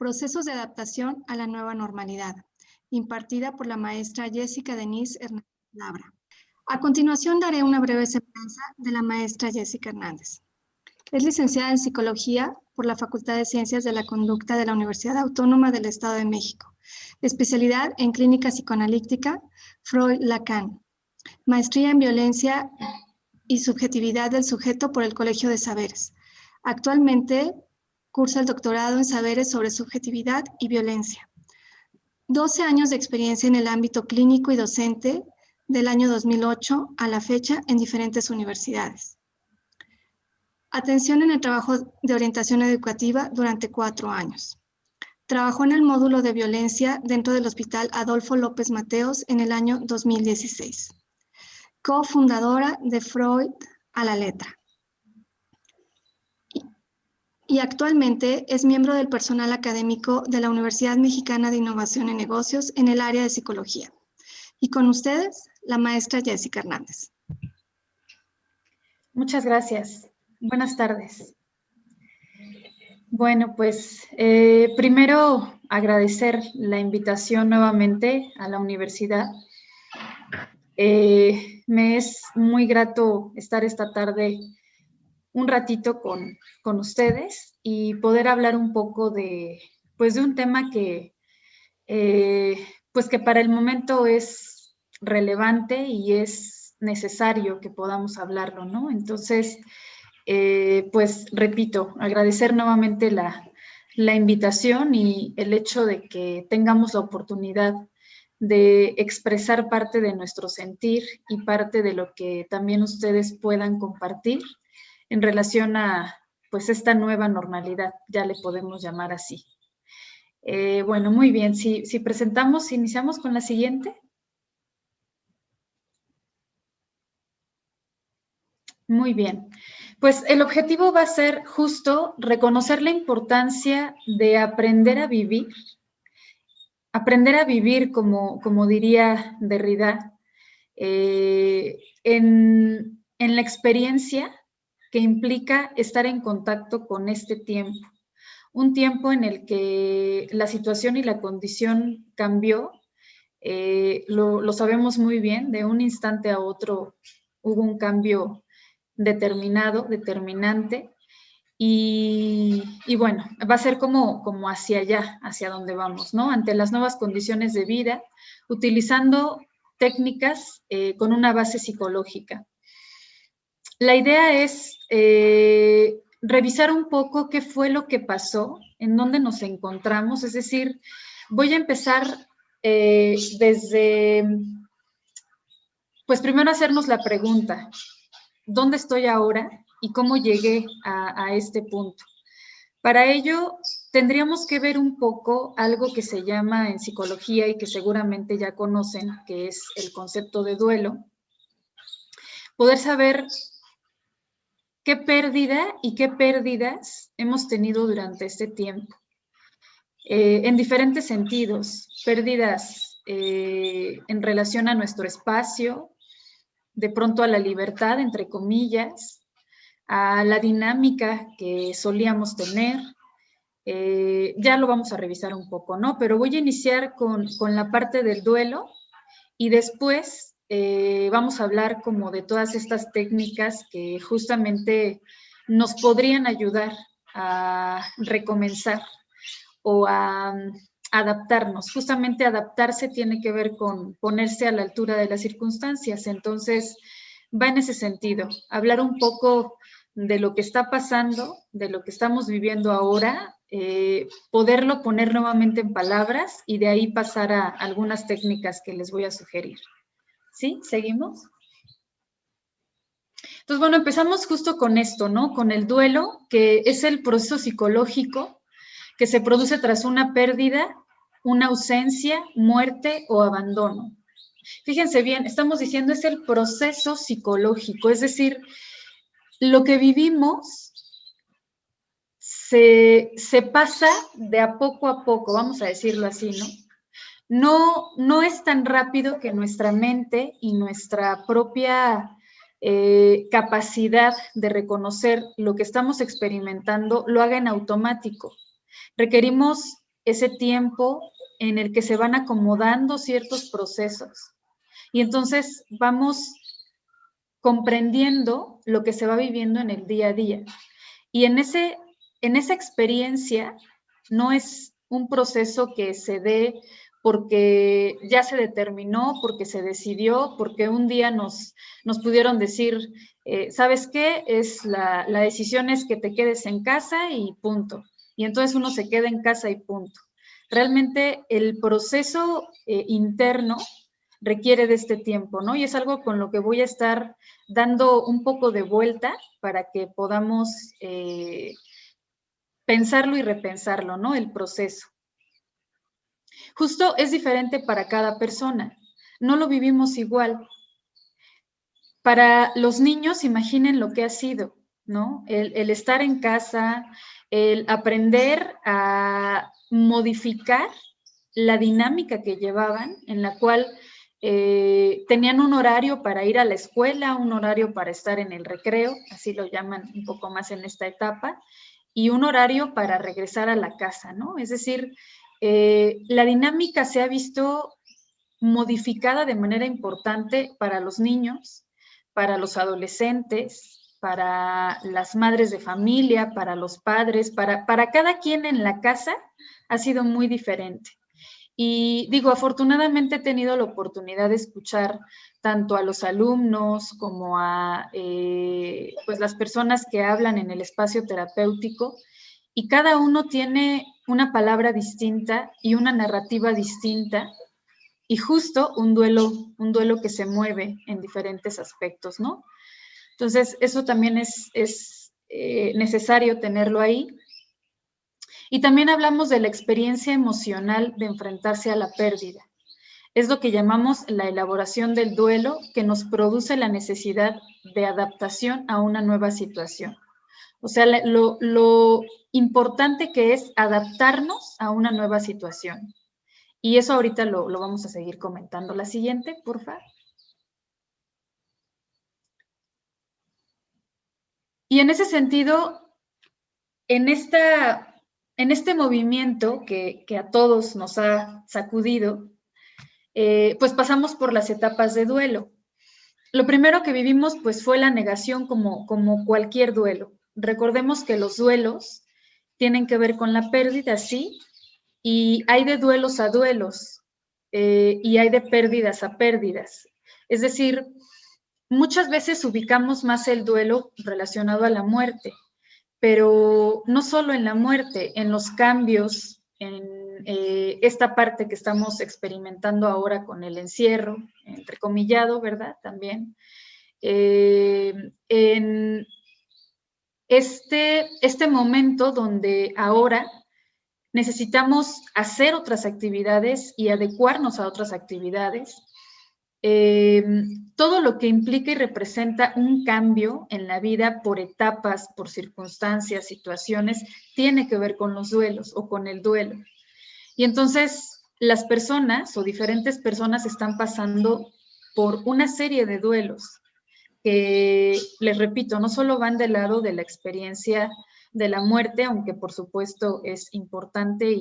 Procesos de adaptación a la nueva normalidad, impartida por la maestra Jessica Denise Hernández Labra. A continuación daré una breve semblanza de la maestra Jessica Hernández. Es licenciada en Psicología por la Facultad de Ciencias de la Conducta de la Universidad Autónoma del Estado de México. Especialidad en Clínica Psicoanalítica, Freud-Lacan. Maestría en Violencia y Subjetividad del Sujeto por el Colegio de Saberes. Actualmente cursa el doctorado en Saberes sobre Subjetividad y Violencia. 12 años de experiencia en el ámbito clínico y docente del año 2008 a la fecha en diferentes universidades. Atención en el trabajo de orientación educativa durante 4 años. Trabajó en el módulo de violencia dentro del Hospital Adolfo López Mateos en el año 2016. Cofundadora de Freud a la letra. Y actualmente es miembro del personal académico de la Universidad Mexicana de Innovación en Negocios en el área de psicología. Y con ustedes, la maestra Jessica Hernández. Muchas gracias. Buenas tardes. Bueno, pues primero agradecer la invitación nuevamente a la universidad. Me es muy grato estar esta tarde un ratito con ustedes y poder hablar un poco de un tema que, pues que para el momento es relevante y es necesario que podamos hablarlo, ¿no? Entonces, pues repito, agradecer nuevamente la invitación y el hecho de que tengamos la oportunidad de expresar parte de nuestro sentir y parte de lo que también ustedes puedan compartir en relación a pues esta nueva normalidad, ya le podemos llamar así. Bueno, muy bien, si iniciamos con la siguiente. Muy bien, pues el objetivo va a ser justo reconocer la importancia de aprender a vivir como diría Derrida, en la experiencia que implica estar en contacto con este tiempo. Un tiempo en el que la situación y la condición cambió, lo sabemos muy bien, de un instante a otro hubo un cambio determinante, y bueno, va a ser como hacia allá, hacia donde vamos, ¿no? Ante las nuevas condiciones de vida, utilizando técnicas con una base psicológica. La idea es revisar un poco qué fue lo que pasó, en dónde nos encontramos, es decir, voy a empezar desde, pues primero hacernos la pregunta, ¿dónde estoy ahora y cómo llegué a este punto? Para ello, tendríamos que ver un poco algo que se llama en psicología y que seguramente ya conocen, que es el concepto de duelo. Poder saber qué pérdida y qué pérdidas hemos tenido durante este tiempo. En diferentes sentidos, pérdidas en relación a nuestro espacio, de pronto a la libertad, entre comillas, a la dinámica que solíamos tener. Ya lo vamos a revisar un poco, ¿no? Pero voy a iniciar con la parte del duelo y después vamos a hablar como de todas estas técnicas que justamente nos podrían ayudar a recomenzar o a adaptarnos. Justamente adaptarse tiene que ver con ponerse a la altura de las circunstancias. Entonces, va en ese sentido. Hablar un poco de lo que está pasando, de lo que estamos viviendo ahora, poderlo poner nuevamente en palabras y de ahí pasar a algunas técnicas que les voy a sugerir. ¿Sí? ¿Seguimos? Entonces, bueno, empezamos justo con esto, ¿no? Con el duelo, que es el proceso psicológico que se produce tras una pérdida, una ausencia, muerte o abandono. Fíjense bien, estamos diciendo es el proceso psicológico, es decir, lo que vivimos se pasa de a poco, vamos a decirlo así, ¿no? No es tan rápido que nuestra mente y nuestra propia capacidad de reconocer lo que estamos experimentando lo haga en automático. Requerimos ese tiempo en el que se van acomodando ciertos procesos. Y entonces vamos comprendiendo lo que se va viviendo en el día a día. Y en esa experiencia no es un proceso que se dé porque ya se determinó, porque se decidió, porque un día nos pudieron decir, ¿sabes qué? La decisión es que te quedes en casa y punto. Y entonces uno se queda en casa y punto. Realmente el proceso interno requiere de este tiempo, ¿no? Y es algo con lo que voy a estar dando un poco de vuelta para que podamos pensarlo y repensarlo, ¿no? El proceso. Justo es diferente para cada persona, no lo vivimos igual. Para los niños, imaginen lo que ha sido, ¿no? El estar en casa, el aprender a modificar la dinámica que llevaban, en la cual tenían un horario para ir a la escuela, un horario para estar en el recreo, así lo llaman un poco más en esta etapa, y un horario para regresar a la casa, ¿no? Es decir, la dinámica se ha visto modificada de manera importante para los niños, para los adolescentes, para las madres de familia, para los padres, para cada quien en la casa ha sido muy diferente. Y digo, afortunadamente he tenido la oportunidad de escuchar tanto a los alumnos como a pues las personas que hablan en el espacio terapéutico, y cada uno tiene una palabra distinta y una narrativa distinta, y justo un duelo que se mueve en diferentes aspectos, ¿no? Entonces, eso también es necesario tenerlo ahí. Y también hablamos de la experiencia emocional de enfrentarse a la pérdida. Es lo que llamamos la elaboración del duelo, que nos produce la necesidad de adaptación a una nueva situación. O sea, lo importante que es adaptarnos a una nueva situación. Y eso ahorita lo vamos a seguir comentando. La siguiente, por favor. Y en ese sentido, en este movimiento que a todos nos ha sacudido, pues pasamos por las etapas de duelo. Lo primero que vivimos pues fue la negación como cualquier duelo. Recordemos que los duelos tienen que ver con la pérdida, sí, y hay de duelos a duelos, y hay de pérdidas a pérdidas. Es decir, muchas veces ubicamos más el duelo relacionado a la muerte, pero no solo en la muerte, en los cambios, en esta parte que estamos experimentando ahora con el encierro, entrecomillado, ¿verdad? También. En este momento donde ahora necesitamos hacer otras actividades y adecuarnos a otras actividades, todo lo que implica y representa un cambio en la vida por etapas, por circunstancias, situaciones, tiene que ver con los duelos o con el duelo. Y entonces las personas o diferentes personas están pasando por una serie de duelos que, les repito, no solo van del lado de la experiencia de la muerte, aunque por supuesto es importante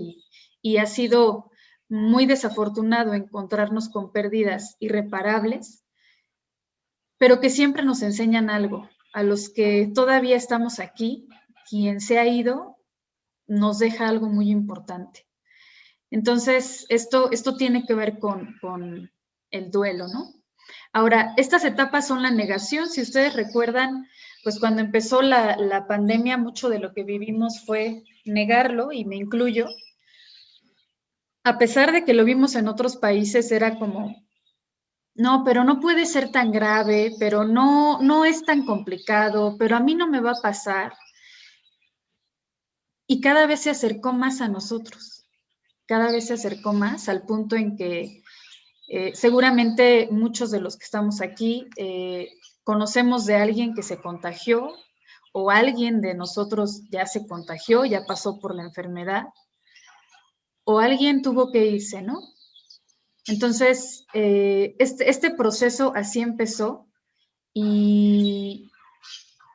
y ha sido muy desafortunado encontrarnos con pérdidas irreparables, pero que siempre nos enseñan algo. A los que todavía estamos aquí, quien se ha ido nos deja algo muy importante. Entonces, esto tiene que ver con el duelo, ¿no? Ahora, estas etapas son la negación. Si ustedes recuerdan, pues cuando empezó la pandemia, mucho de lo que vivimos fue negarlo, y me incluyo. A pesar de que lo vimos en otros países, era como, no, pero no puede ser tan grave, pero no es tan complicado, pero a mí no me va a pasar. Y cada vez se acercó más a nosotros, cada vez se acercó más al punto en que seguramente muchos de los que estamos aquí conocemos de alguien que se contagió, o alguien de nosotros ya se contagió, ya pasó por la enfermedad, o alguien tuvo que irse, ¿no? Entonces, este proceso así empezó, y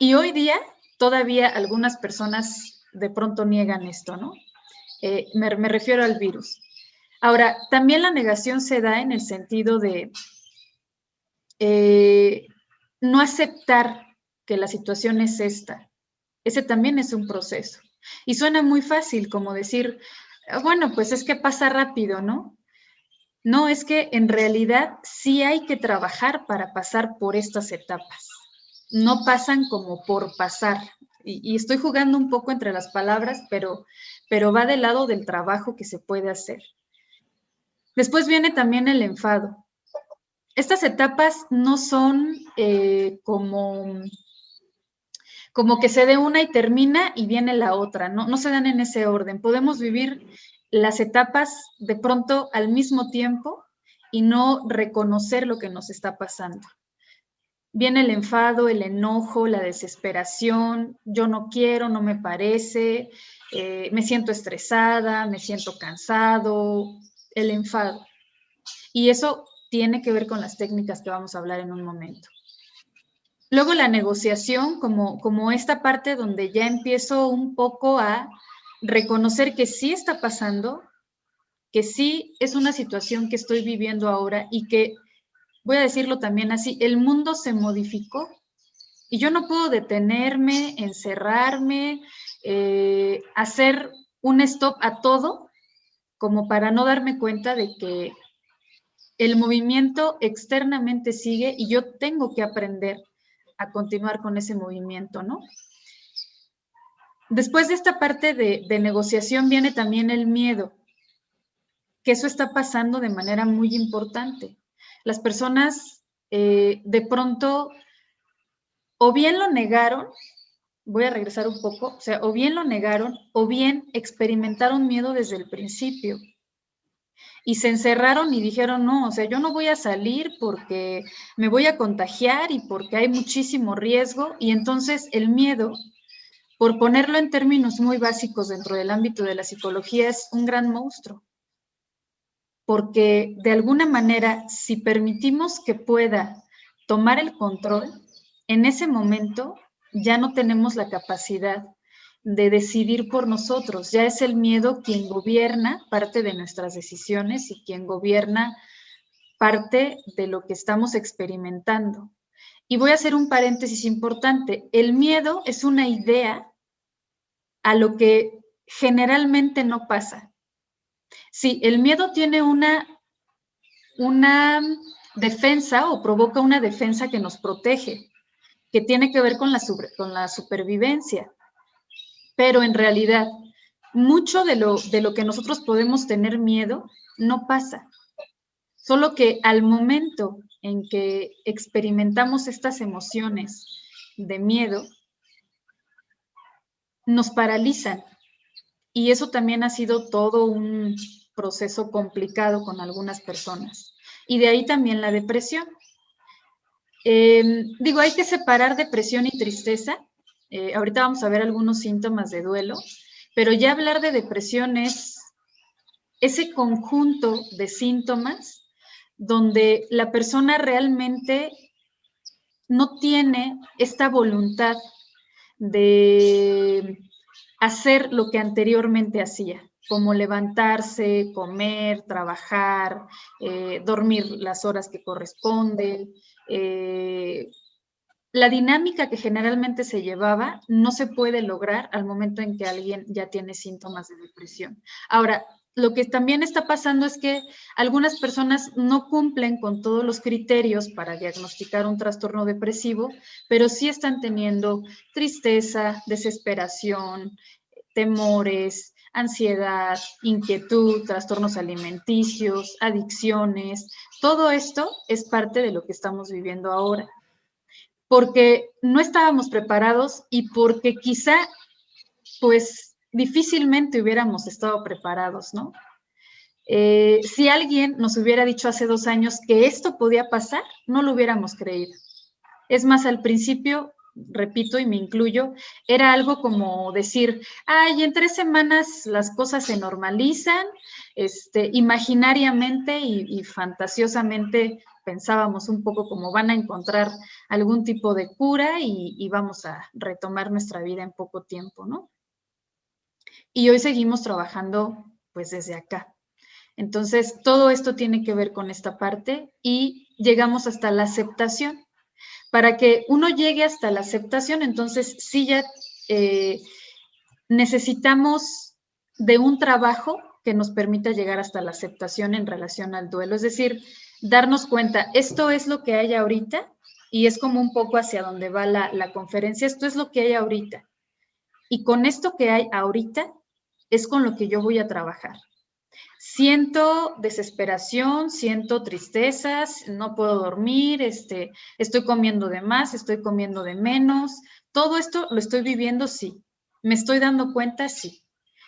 hoy día todavía algunas personas de pronto niegan esto, ¿no? Me refiero al virus. Ahora, también la negación se da en el sentido de no aceptar que la situación es esta. Ese también es un proceso. Y suena muy fácil como decir, bueno, pues es que pasa rápido, ¿no? No, es que en realidad sí hay que trabajar para pasar por estas etapas. No pasan como por pasar. Y estoy jugando un poco entre las palabras, pero va del lado del trabajo que se puede hacer. Después viene también el enfado. Estas etapas no son como que se dé una y termina y viene la otra, no se dan en ese orden. Podemos vivir las etapas de pronto al mismo tiempo y no reconocer lo que nos está pasando. Viene el enfado, el enojo, la desesperación, yo no quiero, no me parece, me siento estresada, me siento cansado, el enfado. Y eso tiene que ver con las técnicas que vamos a hablar en un momento. Luego la negociación, como esta parte donde ya empiezo un poco a reconocer que sí está pasando, que sí es una situación que estoy viviendo ahora y que, voy a decirlo también así, el mundo se modificó y yo no puedo detenerme, encerrarme, hacer un stop a todo como para no darme cuenta de que el movimiento externamente sigue y yo tengo que aprender a continuar con ese movimiento, ¿no? Después de esta parte de negociación viene también el miedo, que eso está pasando de manera muy importante. Las personas de pronto o bien lo negaron, voy a regresar un poco, o sea, o bien lo negaron o bien experimentaron miedo desde el principio. Y se encerraron y dijeron, no, o sea, yo no voy a salir porque me voy a contagiar y porque hay muchísimo riesgo. Y entonces el miedo, por ponerlo en términos muy básicos dentro del ámbito de la psicología, es un gran monstruo. Porque de alguna manera, si permitimos que pueda tomar el control, en ese momento ya no tenemos la capacidad de decidir por nosotros. Ya es el miedo quien gobierna parte de nuestras decisiones y quien gobierna parte de lo que estamos experimentando. Y voy a hacer un paréntesis importante. El miedo es una idea a lo que generalmente no pasa. Sí, el miedo tiene una defensa o provoca una defensa que nos protege, que tiene que ver con la supervivencia. Pero en realidad, mucho de lo que nosotros podemos tener miedo no pasa. Solo que al momento en que experimentamos estas emociones de miedo, nos paralizan. Y eso también ha sido todo un proceso complicado con algunas personas. Y de ahí también la depresión. Digo, hay que separar depresión y tristeza. Ahorita vamos a ver algunos síntomas de duelo, pero ya hablar de depresión es ese conjunto de síntomas donde la persona realmente no tiene esta voluntad de hacer lo que anteriormente hacía, como levantarse, comer, trabajar, dormir las horas que corresponden. La dinámica que generalmente se llevaba no se puede lograr al momento en que alguien ya tiene síntomas de depresión. Ahora, lo que también está pasando es que algunas personas no cumplen con todos los criterios para diagnosticar un trastorno depresivo, pero sí están teniendo tristeza, desesperación, temores, ansiedad, inquietud, trastornos alimenticios, adicciones. Todo esto es parte de lo que estamos viviendo ahora, porque no estábamos preparados y porque quizá, pues, difícilmente hubiéramos estado preparados, ¿no? Si alguien nos hubiera dicho hace 2 años que esto podía pasar, no lo hubiéramos creído. Es más, al principio, repito y me incluyo, era algo como decir, ay, en 3 semanas las cosas se normalizan, imaginariamente y fantasiosamente pensábamos un poco como van a encontrar algún tipo de cura y vamos a retomar nuestra vida en poco tiempo, ¿no? y hoy seguimos trabajando pues desde acá. Entonces, todo esto tiene que ver con esta parte y llegamos hasta la aceptación. Para que uno llegue hasta la aceptación, entonces sí ya necesitamos de un trabajo que nos permita llegar hasta la aceptación en relación al duelo. Es decir, darnos cuenta, esto es lo que hay ahorita y es como un poco hacia donde va la conferencia, esto es lo que hay ahorita. Y con esto que hay ahorita es con lo que yo voy a trabajar. Siento desesperación, siento tristezas, no puedo dormir, estoy comiendo de más, estoy comiendo de menos. Todo esto lo estoy viviendo, sí. ¿Me estoy dando cuenta? Sí.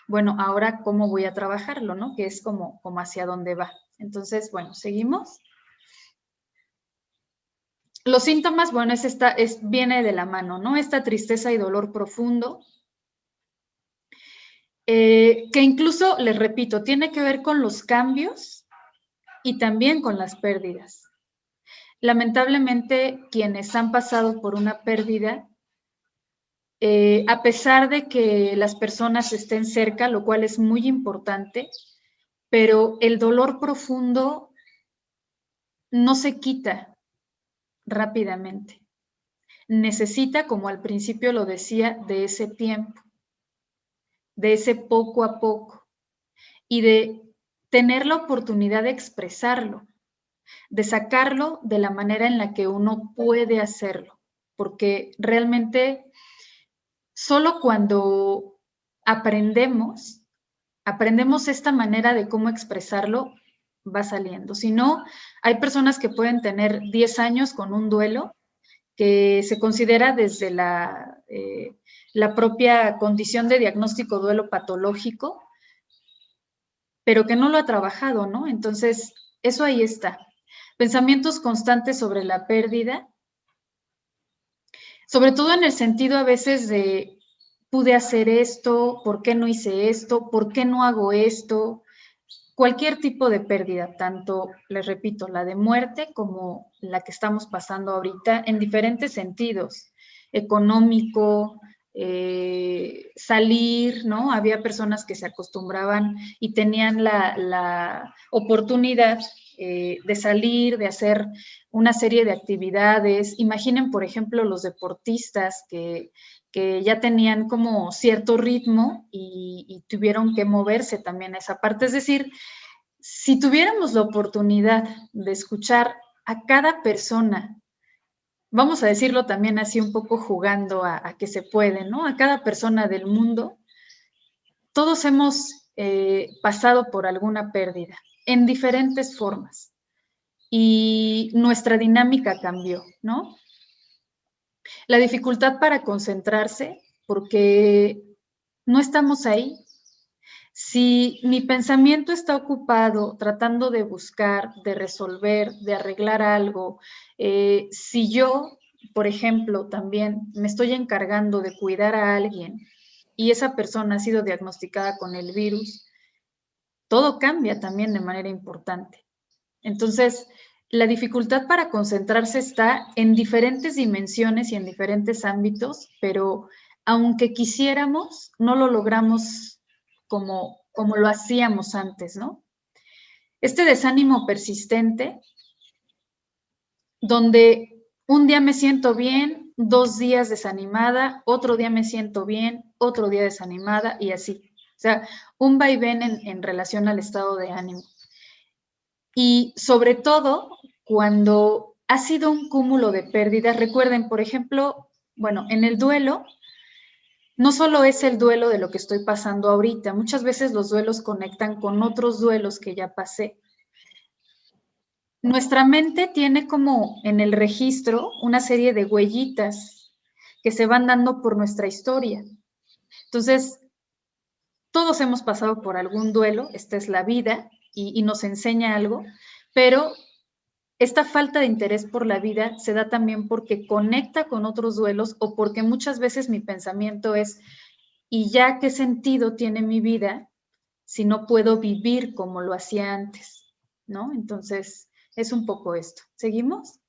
Bueno, ahora, ¿cómo voy a trabajarlo, no? Que es como hacia dónde va. Entonces, bueno, seguimos. Los síntomas, bueno, viene de la mano, ¿no? Esta tristeza y dolor profundo, que incluso, les repito, tiene que ver con los cambios y también con las pérdidas. Lamentablemente, quienes han pasado por una pérdida, a pesar de que las personas estén cerca, lo cual es muy importante, pero el dolor profundo no se quita rápidamente. Necesita, como al principio lo decía, de ese tiempo, de ese poco a poco y de tener la oportunidad de expresarlo, de sacarlo de la manera en la que uno puede hacerlo, porque realmente solo cuando aprendemos esta manera de cómo expresarlo, va saliendo. Si no, hay personas que pueden tener 10 años con un duelo que se considera desde la propia condición de diagnóstico duelo patológico, pero que no lo ha trabajado, ¿no? Entonces, eso ahí está. Pensamientos constantes sobre la pérdida, sobre todo en el sentido a veces de, pude hacer esto, ¿por qué no hice esto? ¿Por qué no hago esto? Cualquier tipo de pérdida, tanto, les repito, la de muerte como la que estamos pasando ahorita, en diferentes sentidos, económico, salir, ¿no? Había personas que se acostumbraban y tenían la oportunidad de salir, de hacer una serie de actividades. Imaginen, por ejemplo, los deportistas que ya tenían como cierto ritmo y tuvieron que moverse también a esa parte. Es decir, si tuviéramos la oportunidad de escuchar a cada persona, vamos a decirlo también así un poco jugando a que se puede, ¿no? A cada persona del mundo, todos hemos pasado por alguna pérdida en diferentes formas y nuestra dinámica cambió, ¿no? La dificultad para concentrarse, porque no estamos ahí. Si mi pensamiento está ocupado tratando de buscar, de resolver, de arreglar algo, si yo, por ejemplo, también me estoy encargando de cuidar a alguien y esa persona ha sido diagnosticada con el virus, todo cambia también de manera importante. Entonces, la dificultad para concentrarse está en diferentes dimensiones y en diferentes ámbitos, pero aunque quisiéramos, no lo logramos como lo hacíamos antes, ¿no? Este desánimo persistente, donde un día me siento bien, 2 días desanimada, otro día me siento bien, otro día desanimada y así. O sea, un vaivén en relación al estado de ánimo. Y sobre todo, cuando ha sido un cúmulo de pérdidas, recuerden, por ejemplo, bueno, en el duelo, no solo es el duelo de lo que estoy pasando ahorita, muchas veces los duelos conectan con otros duelos que ya pasé. Nuestra mente tiene como en el registro una serie de huellitas que se van dando por nuestra historia. Entonces, todos hemos pasado por algún duelo, esta es la vida y nos enseña algo, pero esta falta de interés por la vida se da también porque conecta con otros duelos o porque muchas veces mi pensamiento es, ¿y ya qué sentido tiene mi vida si no puedo vivir como lo hacía antes? ¿No? Entonces, es un poco esto. ¿Seguimos?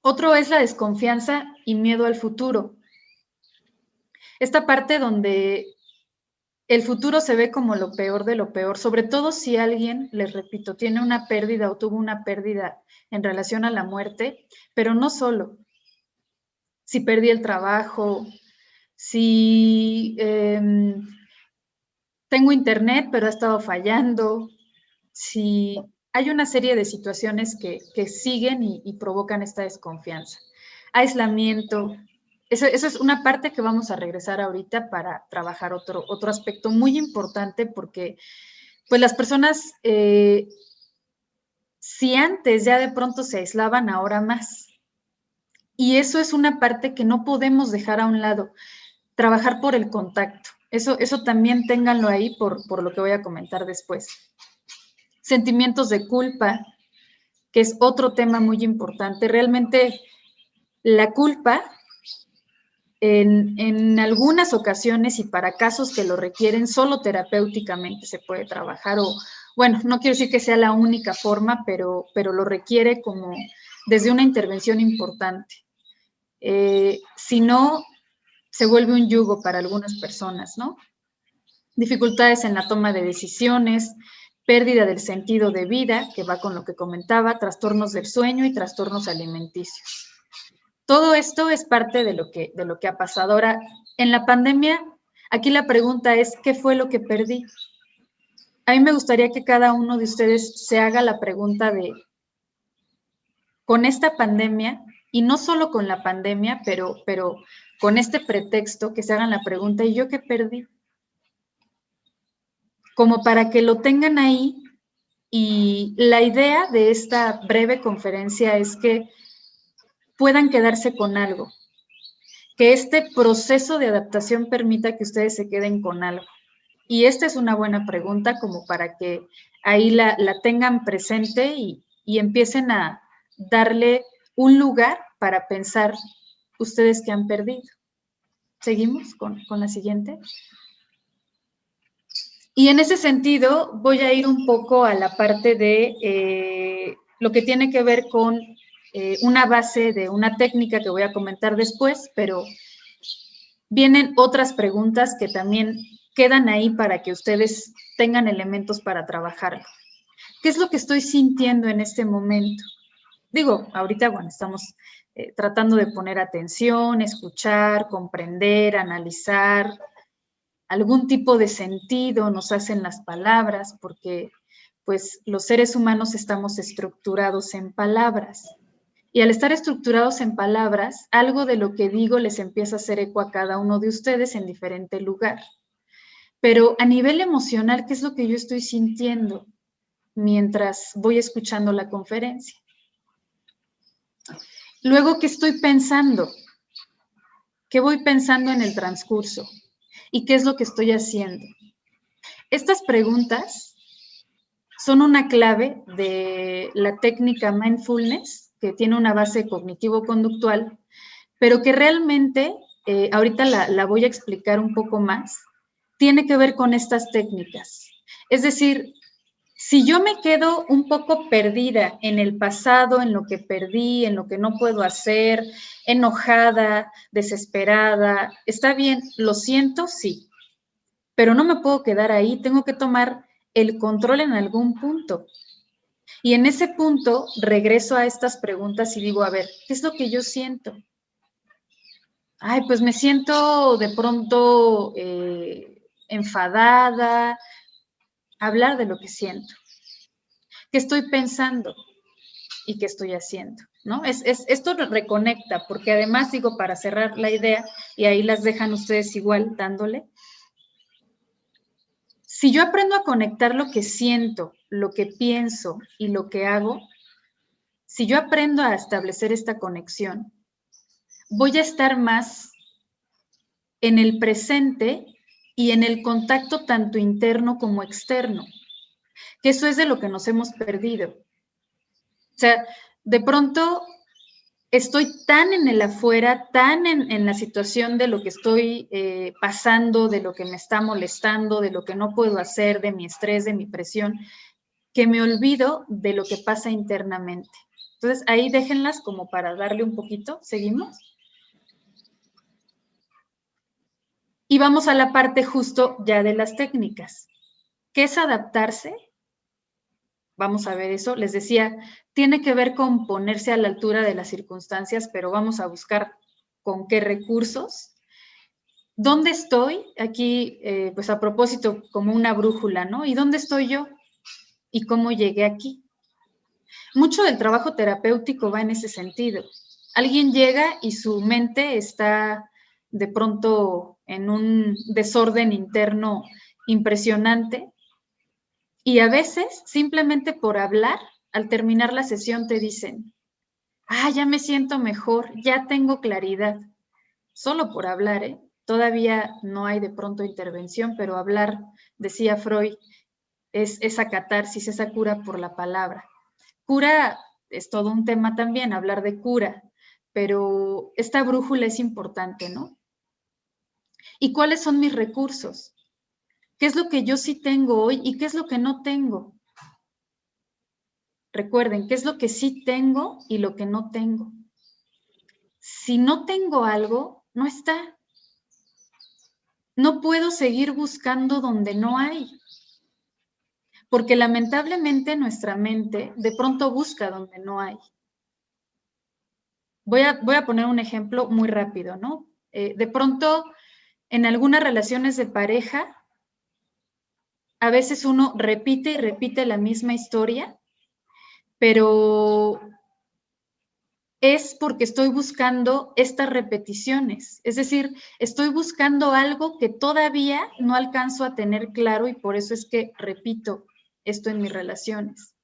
Otro es la desconfianza y miedo al futuro. Esta parte donde el futuro se ve como lo peor de lo peor, sobre todo si alguien, les repito, tiene una pérdida o tuvo una pérdida en relación a la muerte, pero no solo. Si perdí el trabajo, si tengo internet pero ha estado fallando, si hay una serie de situaciones que siguen y provocan esta desconfianza. Aislamiento. Eso es una parte que vamos a regresar ahorita para trabajar otro aspecto muy importante porque pues las personas, si antes ya de pronto se aislaban, ahora más. Y eso es una parte que no podemos dejar a un lado. Trabajar por el contacto. Eso también ténganlo ahí por lo que voy a comentar después. Sentimientos de culpa, que es otro tema muy importante. Realmente la culpa, en algunas ocasiones y para casos que lo requieren, solo terapéuticamente se puede trabajar o, bueno, no quiero decir que sea la única forma, pero lo requiere como desde una intervención importante. Si no, se vuelve un yugo para algunas personas, ¿no? Dificultades en la toma de decisiones, pérdida del sentido de vida, que va con lo que comentaba, trastornos del sueño y trastornos alimenticios. Todo esto es parte de lo que ha pasado. Ahora, en la pandemia, aquí la pregunta es, ¿qué fue lo que perdí? A mí me gustaría que cada uno de ustedes se haga la pregunta de, con esta pandemia, y no solo con la pandemia, pero con este pretexto, que se hagan la pregunta, ¿y yo qué perdí? Como para que lo tengan ahí. Y la idea de esta breve conferencia es que puedan quedarse con algo, que este proceso de adaptación permita que ustedes se queden con algo. Y esta es una buena pregunta como para que ahí la tengan presente y empiecen a darle un lugar para pensar ustedes que han perdido. ¿Seguimos con la siguiente? Y en ese sentido voy a ir un poco a la parte de lo que tiene que ver con una base de una técnica que voy a comentar después, pero vienen otras preguntas que también quedan ahí para que ustedes tengan elementos para trabajarlo. ¿Qué es lo que estoy sintiendo en este momento? Digo, ahorita, bueno, estamos tratando de poner atención, escuchar, comprender, analizar. Algún tipo de sentido nos hacen las palabras, porque pues los seres humanos estamos estructurados en palabras. Y al estar estructurados en palabras, algo de lo que digo les empieza a hacer eco a cada uno de ustedes en diferente lugar. Pero a nivel emocional, ¿qué es lo que yo estoy sintiendo mientras voy escuchando la conferencia? Luego, ¿qué estoy pensando? ¿Qué voy pensando en el transcurso? ¿Y qué es lo que estoy haciendo? Estas preguntas son una clave de la técnica mindfulness, que tiene una base cognitivo-conductual, pero que realmente, ahorita la voy a explicar un poco más, tiene que ver con estas técnicas. Es decir, si yo me quedo un poco perdida en el pasado, en lo que perdí, en lo que no puedo hacer, enojada, desesperada, está bien, lo siento, sí, pero no me puedo quedar ahí, tengo que tomar el control en algún punto. Y en ese punto regreso a estas preguntas y digo, a ver, ¿qué es lo que yo siento? Ay, pues me siento de pronto enfadada, hablar de lo que siento. ¿Qué estoy pensando y qué estoy haciendo? ¿No? Esto reconecta, porque además digo, para cerrar la idea, y ahí las dejan ustedes igual dándole, si yo aprendo a conectar lo que siento, lo que pienso y lo que hago, si yo aprendo a establecer esta conexión, voy a estar más en el presente y en el contacto tanto interno como externo, que eso es de lo que nos hemos perdido. O sea, de pronto estoy tan en el afuera, tan en la situación de lo que estoy pasando, de lo que me está molestando, de lo que no puedo hacer, de mi estrés, de mi presión, que me olvido de lo que pasa internamente. Entonces, ahí déjenlas como para darle un poquito. ¿Seguimos? Y vamos a la parte justo ya de las técnicas. ¿Qué es adaptarse? Vamos a ver eso. Les decía, tiene que ver con ponerse a la altura de las circunstancias, pero vamos a buscar con qué recursos. ¿Dónde estoy? Aquí, pues a propósito, como una brújula, ¿no? ¿Y dónde estoy yo? ¿Y cómo llegué aquí? Mucho del trabajo terapéutico va en ese sentido. Alguien llega y su mente está de pronto en un desorden interno impresionante y a veces simplemente por hablar, al terminar la sesión te dicen, ya me siento mejor, ya tengo claridad. Solo por hablar, ¿eh? Todavía no hay de pronto intervención, pero hablar, decía Freud, es esa catarsis, esa cura por la palabra. Cura es todo un tema también, hablar de cura, pero esta brújula es importante, ¿no? ¿Y cuáles son mis recursos? ¿Qué es lo que yo sí tengo hoy y qué es lo que no tengo? Recuerden, ¿qué es lo que sí tengo y lo que no tengo? Si no tengo algo, no está. No puedo seguir buscando donde no hay. Porque lamentablemente nuestra mente de pronto busca donde no hay. Voy a poner un ejemplo muy rápido, ¿no? De pronto, en algunas relaciones de pareja, a veces uno repite y repite la misma historia, pero es porque estoy buscando estas repeticiones. Es decir, estoy buscando algo que todavía no alcanzo a tener claro y por eso es que repito esto en mis relaciones.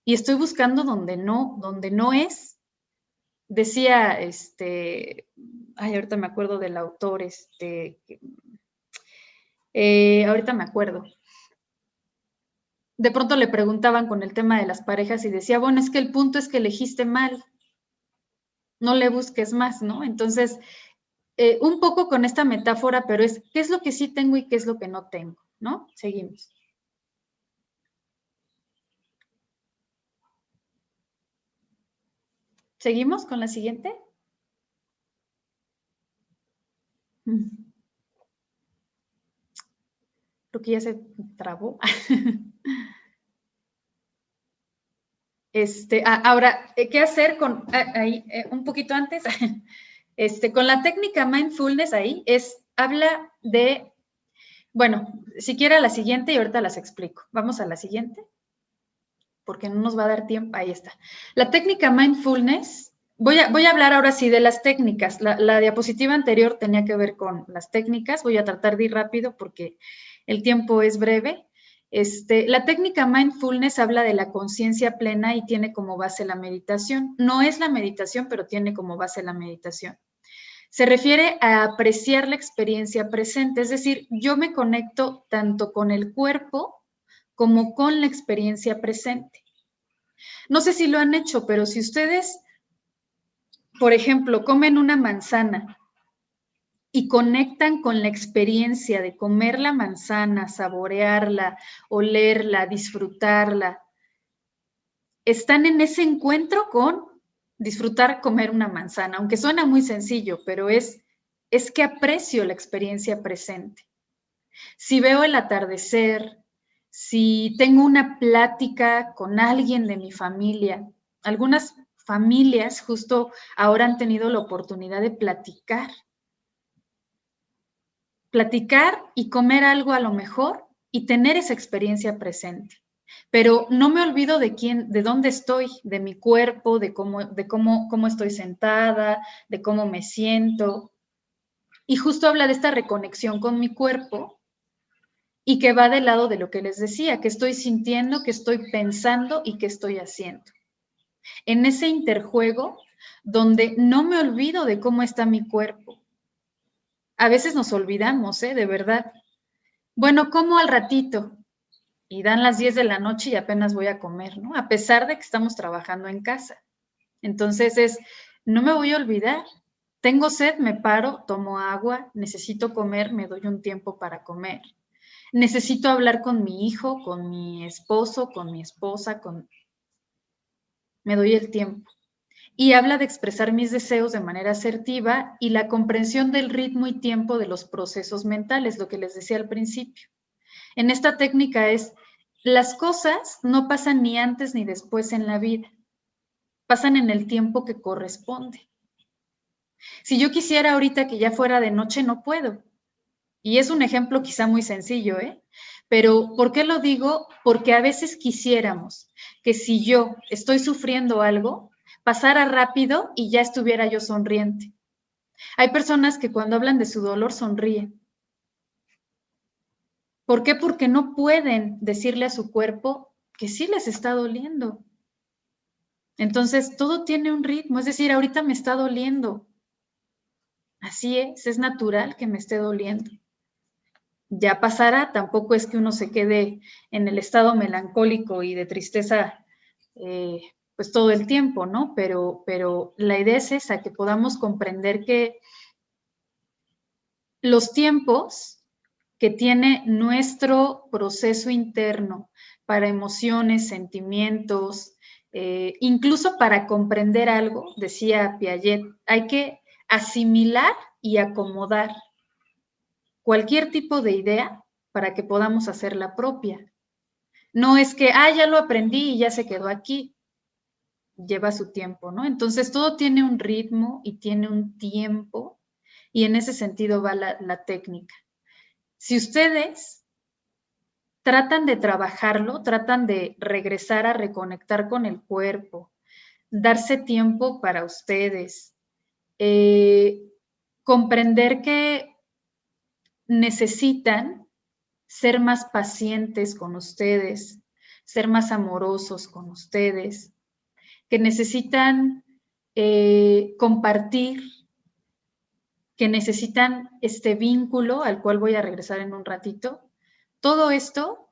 Y estoy buscando donde no es. Decía, ahorita me acuerdo del autor, ahorita me acuerdo. De pronto le preguntaban con el tema de las parejas y decía, bueno, es que el punto es que elegiste mal, no le busques más, ¿no? Entonces, un poco con esta metáfora, pero es, ¿qué es lo que sí tengo y qué es lo que no tengo, ¿no? Seguimos. ¿Seguimos con la siguiente? Creo que ya se trabó. Ahora, ¿qué hacer con, ahí, un poquito antes? Con la técnica mindfulness ahí, habla de, bueno, si quiere la siguiente y ahorita las explico. Vamos a la siguiente, porque no nos va a dar tiempo. Ahí está. La técnica mindfulness, voy a hablar ahora sí de las técnicas. La diapositiva anterior tenía que ver con las técnicas. Voy a tratar de ir rápido porque el tiempo es breve. La técnica mindfulness habla de la conciencia plena y tiene como base la meditación. No es la meditación, pero tiene como base la meditación. Se refiere a apreciar la experiencia presente, es decir, yo me conecto tanto con el cuerpo como con la experiencia presente. No sé si lo han hecho, pero si ustedes, por ejemplo, comen una manzana y conectan con la experiencia de comer la manzana, saborearla, olerla, disfrutarla, están en ese encuentro con disfrutar comer una manzana, aunque suena muy sencillo, pero es que aprecio la experiencia presente. Si veo el atardecer, si tengo una plática con alguien de mi familia, algunas familias justo ahora han tenido la oportunidad de platicar y comer algo a lo mejor y tener esa experiencia presente. Pero no me olvido de dónde estoy, de mi cuerpo, de cómo estoy sentada, de cómo me siento. Y justo habla de esta reconexión con mi cuerpo y que va del lado de lo que les decía, que estoy sintiendo, que estoy pensando y que estoy haciendo. En ese interjuego donde no me olvido de cómo está mi cuerpo. A veces nos olvidamos, de verdad. Bueno, como al ratito. Y dan las 10 de la noche y apenas voy a comer, ¿no? A pesar de que estamos trabajando en casa. Entonces no me voy a olvidar. Tengo sed, me paro, tomo agua, necesito comer, me doy un tiempo para comer. Necesito hablar con mi hijo, con mi esposo, con mi esposa, me doy el tiempo. Y habla de expresar mis deseos de manera asertiva y la comprensión del ritmo y tiempo de los procesos mentales, lo que les decía al principio. En esta técnica las cosas no pasan ni antes ni después en la vida, pasan en el tiempo que corresponde. Si yo quisiera ahorita que ya fuera de noche, no puedo. Y es un ejemplo quizá muy sencillo, ¿eh? Pero ¿por qué lo digo? Porque a veces quisiéramos que si yo estoy sufriendo algo, pasara rápido y ya estuviera yo sonriente. Hay personas que cuando hablan de su dolor sonríen. ¿Por qué? Porque no pueden decirle a su cuerpo que sí les está doliendo. Entonces, todo tiene un ritmo, es decir, ahorita me está doliendo. Así es natural que me esté doliendo. Ya pasará, tampoco es que uno se quede en el estado melancólico y de tristeza pues todo el tiempo, ¿no? Pero la idea es esa, que podamos comprender que los tiempos que tiene nuestro proceso interno para emociones, sentimientos, incluso para comprender algo, decía Piaget, hay que asimilar y acomodar cualquier tipo de idea para que podamos hacerla propia. No es que, ya lo aprendí y ya se quedó aquí. Lleva su tiempo, ¿no? Entonces, todo tiene un ritmo y tiene un tiempo, y en ese sentido va la técnica. Si ustedes tratan de trabajarlo, tratan de regresar a reconectar con el cuerpo, darse tiempo para ustedes, comprender que necesitan ser más pacientes con ustedes, ser más amorosos con ustedes, que necesitan compartir, que necesitan este vínculo al cual voy a regresar en un ratito. Todo esto,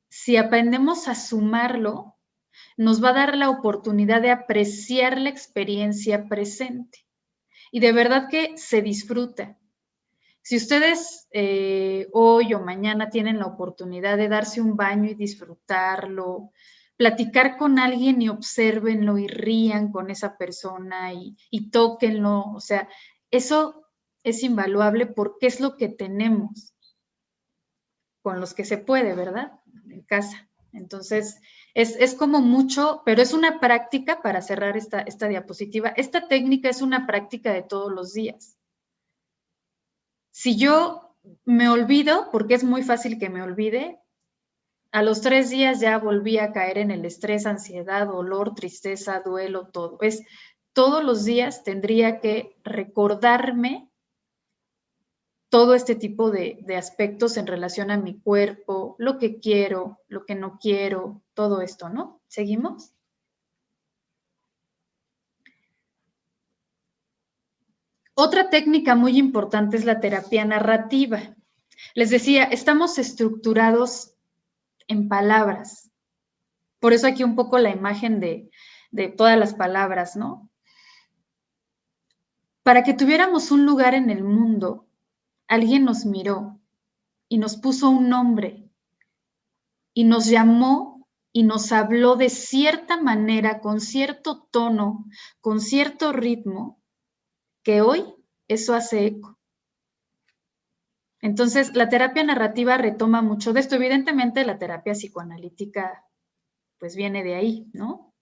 si aprendemos a sumarlo, nos va a dar la oportunidad de apreciar la experiencia presente. Y de verdad que se disfruta. Si ustedes hoy o mañana tienen la oportunidad de darse un baño y disfrutarlo, platicar con alguien y obsérvenlo y rían con esa persona y tóquenlo, o sea, eso es invaluable porque es lo que tenemos con los que se puede, ¿verdad? En casa. Entonces, es como mucho, pero es una práctica para cerrar esta diapositiva. Esta técnica es una práctica de todos los días. Si yo me olvido, porque es muy fácil que me olvide, a los 3 días ya volví a caer en el estrés, ansiedad, dolor, tristeza, duelo, todo. Todos los días tendría que recordarme todo este tipo de aspectos en relación a mi cuerpo, lo que quiero, lo que no quiero, todo esto, ¿no? ¿Seguimos? Otra técnica muy importante es la terapia narrativa. Les decía, estamos estructurados en palabras. Por eso aquí un poco la imagen de todas las palabras, ¿no? Para que tuviéramos un lugar en el mundo, alguien nos miró y nos puso un nombre y nos llamó y nos habló de cierta manera, con cierto tono, con cierto ritmo, que hoy eso hace eco. Entonces, la terapia narrativa retoma mucho de esto. Evidentemente, la terapia psicoanalítica, pues viene de ahí, ¿no?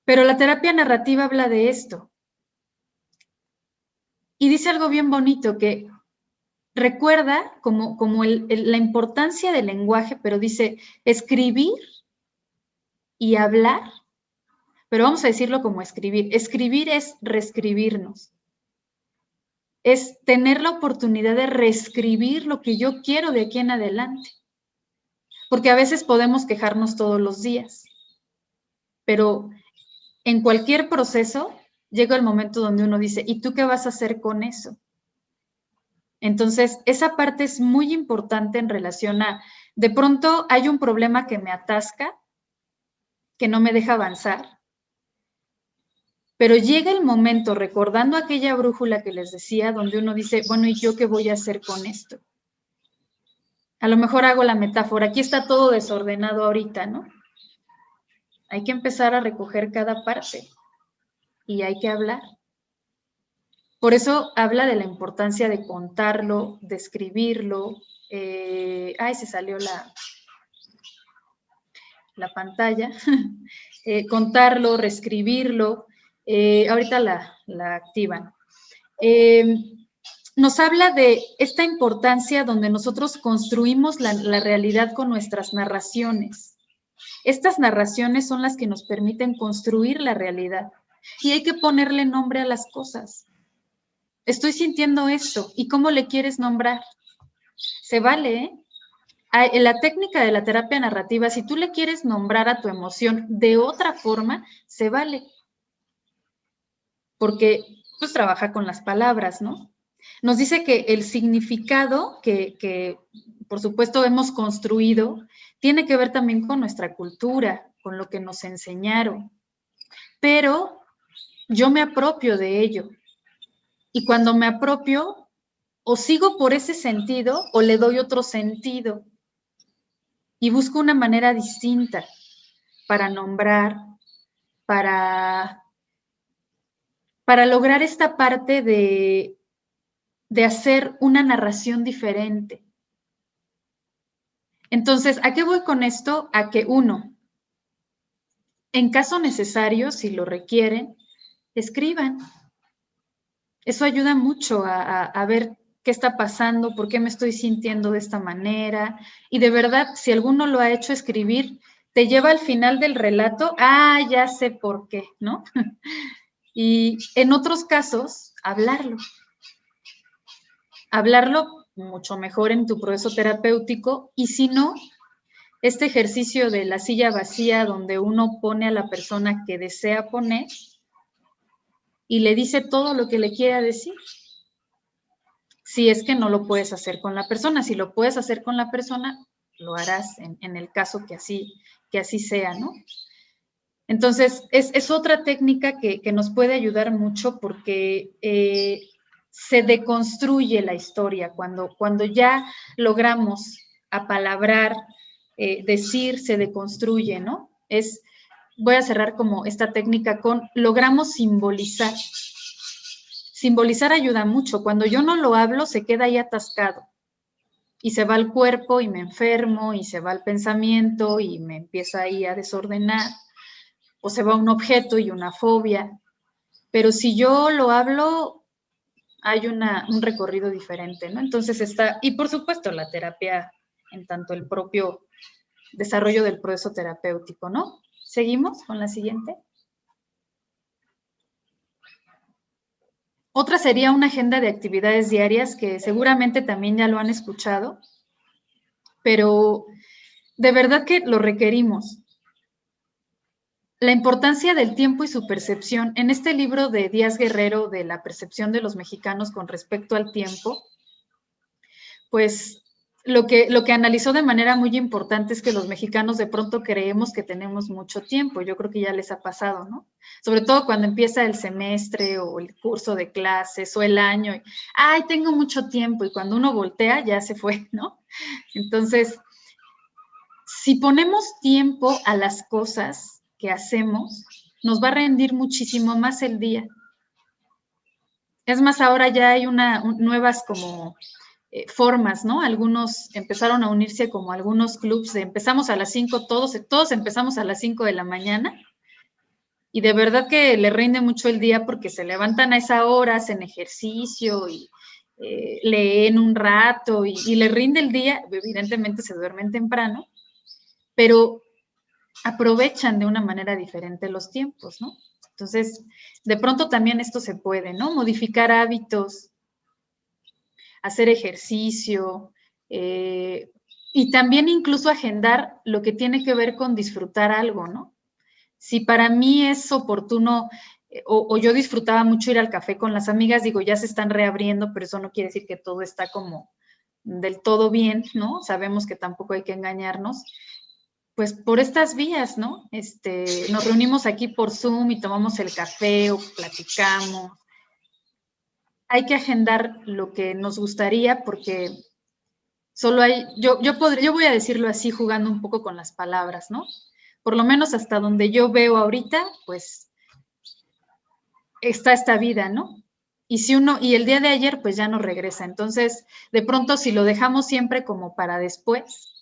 Pero la terapia narrativa habla de esto. Y dice algo bien bonito, que recuerda como la importancia del lenguaje, pero dice escribir y hablar, pero vamos a decirlo como escribir. Escribir es reescribirnos. Es tener la oportunidad de reescribir lo que yo quiero de aquí en adelante. Porque a veces podemos quejarnos todos los días, pero en cualquier proceso llega el momento donde uno dice, ¿y tú qué vas a hacer con eso? Entonces, esa parte es muy importante en relación a, de pronto hay un problema que me atasca, que no me deja avanzar, pero llega el momento, recordando aquella brújula que les decía, donde uno dice, bueno, ¿y yo qué voy a hacer con esto? A lo mejor hago la metáfora, aquí está todo desordenado ahorita, ¿no? Hay que empezar a recoger cada parte y hay que hablar. Por eso habla de la importancia de contarlo, de escribirlo. Se salió la pantalla. Contarlo, reescribirlo. Ahorita la activan. Nos habla de esta importancia donde nosotros construimos la realidad con nuestras narraciones. Estas narraciones son las que nos permiten construir la realidad. Y hay que ponerle nombre a las cosas. Estoy sintiendo esto. ¿Y cómo le quieres nombrar? Se vale, ¿eh? En la técnica de la terapia narrativa, si tú le quieres nombrar a tu emoción de otra forma, se vale. Porque pues trabaja con las palabras, ¿no? Nos dice que el significado que por supuesto hemos construido tiene que ver también con nuestra cultura, con lo que nos enseñaron. Pero yo me apropio de ello. Y cuando me apropio, o sigo por ese sentido o le doy otro sentido. Y busco una manera distinta para nombrar, para lograr esta parte de hacer una narración diferente. Entonces, ¿a qué voy con esto? A que uno, en caso necesario, si lo requieren, escriban. Eso ayuda mucho a ver qué está pasando, por qué me estoy sintiendo de esta manera. Y de verdad, si alguno lo ha hecho escribir, te lleva al final del relato, ya sé por qué, ¿no? Y en otros casos, hablarlo. Hablarlo mucho mejor en tu proceso terapéutico, y si no, este ejercicio de la silla vacía donde uno pone a la persona que desea poner y le dice todo lo que le quiera decir. Si es que no lo puedes hacer con la persona, si lo puedes hacer con la persona, lo harás en el caso que así sea, ¿no? Entonces, es otra técnica que nos puede ayudar mucho porque se deconstruye la historia. Cuando ya logramos apalabrar, decir, se deconstruye, ¿no? Voy a cerrar como esta técnica con logramos simbolizar. Simbolizar ayuda mucho. Cuando yo no lo hablo, se queda ahí atascado. Y se va al cuerpo y me enfermo, y se va al pensamiento y me empieza ahí a desordenar. O se va un objeto y una fobia. Pero si yo lo hablo, hay un recorrido diferente, ¿no? Entonces y por supuesto la terapia en tanto el propio desarrollo del proceso terapéutico, ¿no? ¿Seguimos con la siguiente? Otra sería una agenda de actividades diarias que seguramente también ya lo han escuchado, pero de verdad que lo requerimos. La importancia del tiempo y su percepción. En este libro de Díaz Guerrero de la percepción de los mexicanos con respecto al tiempo, pues lo que analizó de manera muy importante es que los mexicanos de pronto creemos que tenemos mucho tiempo. Yo creo que ya les ha pasado, ¿no? Sobre todo cuando empieza el semestre o el curso de clases o el año. Tengo mucho tiempo, y cuando uno voltea ya se fue, ¿no? Entonces, si ponemos tiempo a las cosas que hacemos, nos va a rendir muchísimo más el día. Es más, ahora ya hay nuevas como formas, ¿no? Algunos empezaron a unirse como algunos clubs de empezamos a las 5, todos empezamos a las 5 de la mañana, y de verdad que le rinde mucho el día porque se levantan a esa hora, hacen ejercicio y leen un rato y le rinde el día. Evidentemente se duermen temprano, pero aprovechan de una manera diferente los tiempos, ¿no? Entonces, de pronto también esto se puede, ¿no? Modificar hábitos, hacer ejercicio, y también incluso agendar lo que tiene que ver con disfrutar algo, ¿no? Si para mí es oportuno o yo disfrutaba mucho ir al café con las amigas, digo, ya se están reabriendo, pero eso no quiere decir que todo está como del todo bien, ¿no? Sabemos que tampoco hay que engañarnos. Pues por estas vías, ¿no? Nos reunimos aquí por Zoom y tomamos el café o platicamos. Hay que agendar lo que nos gustaría porque solo hay, yo voy a decirlo así jugando un poco con las palabras, ¿no? Por lo menos hasta donde yo veo ahorita, pues está esta vida, ¿no? Y el día de ayer, pues ya no regresa. Entonces, de pronto, si lo dejamos siempre como para después,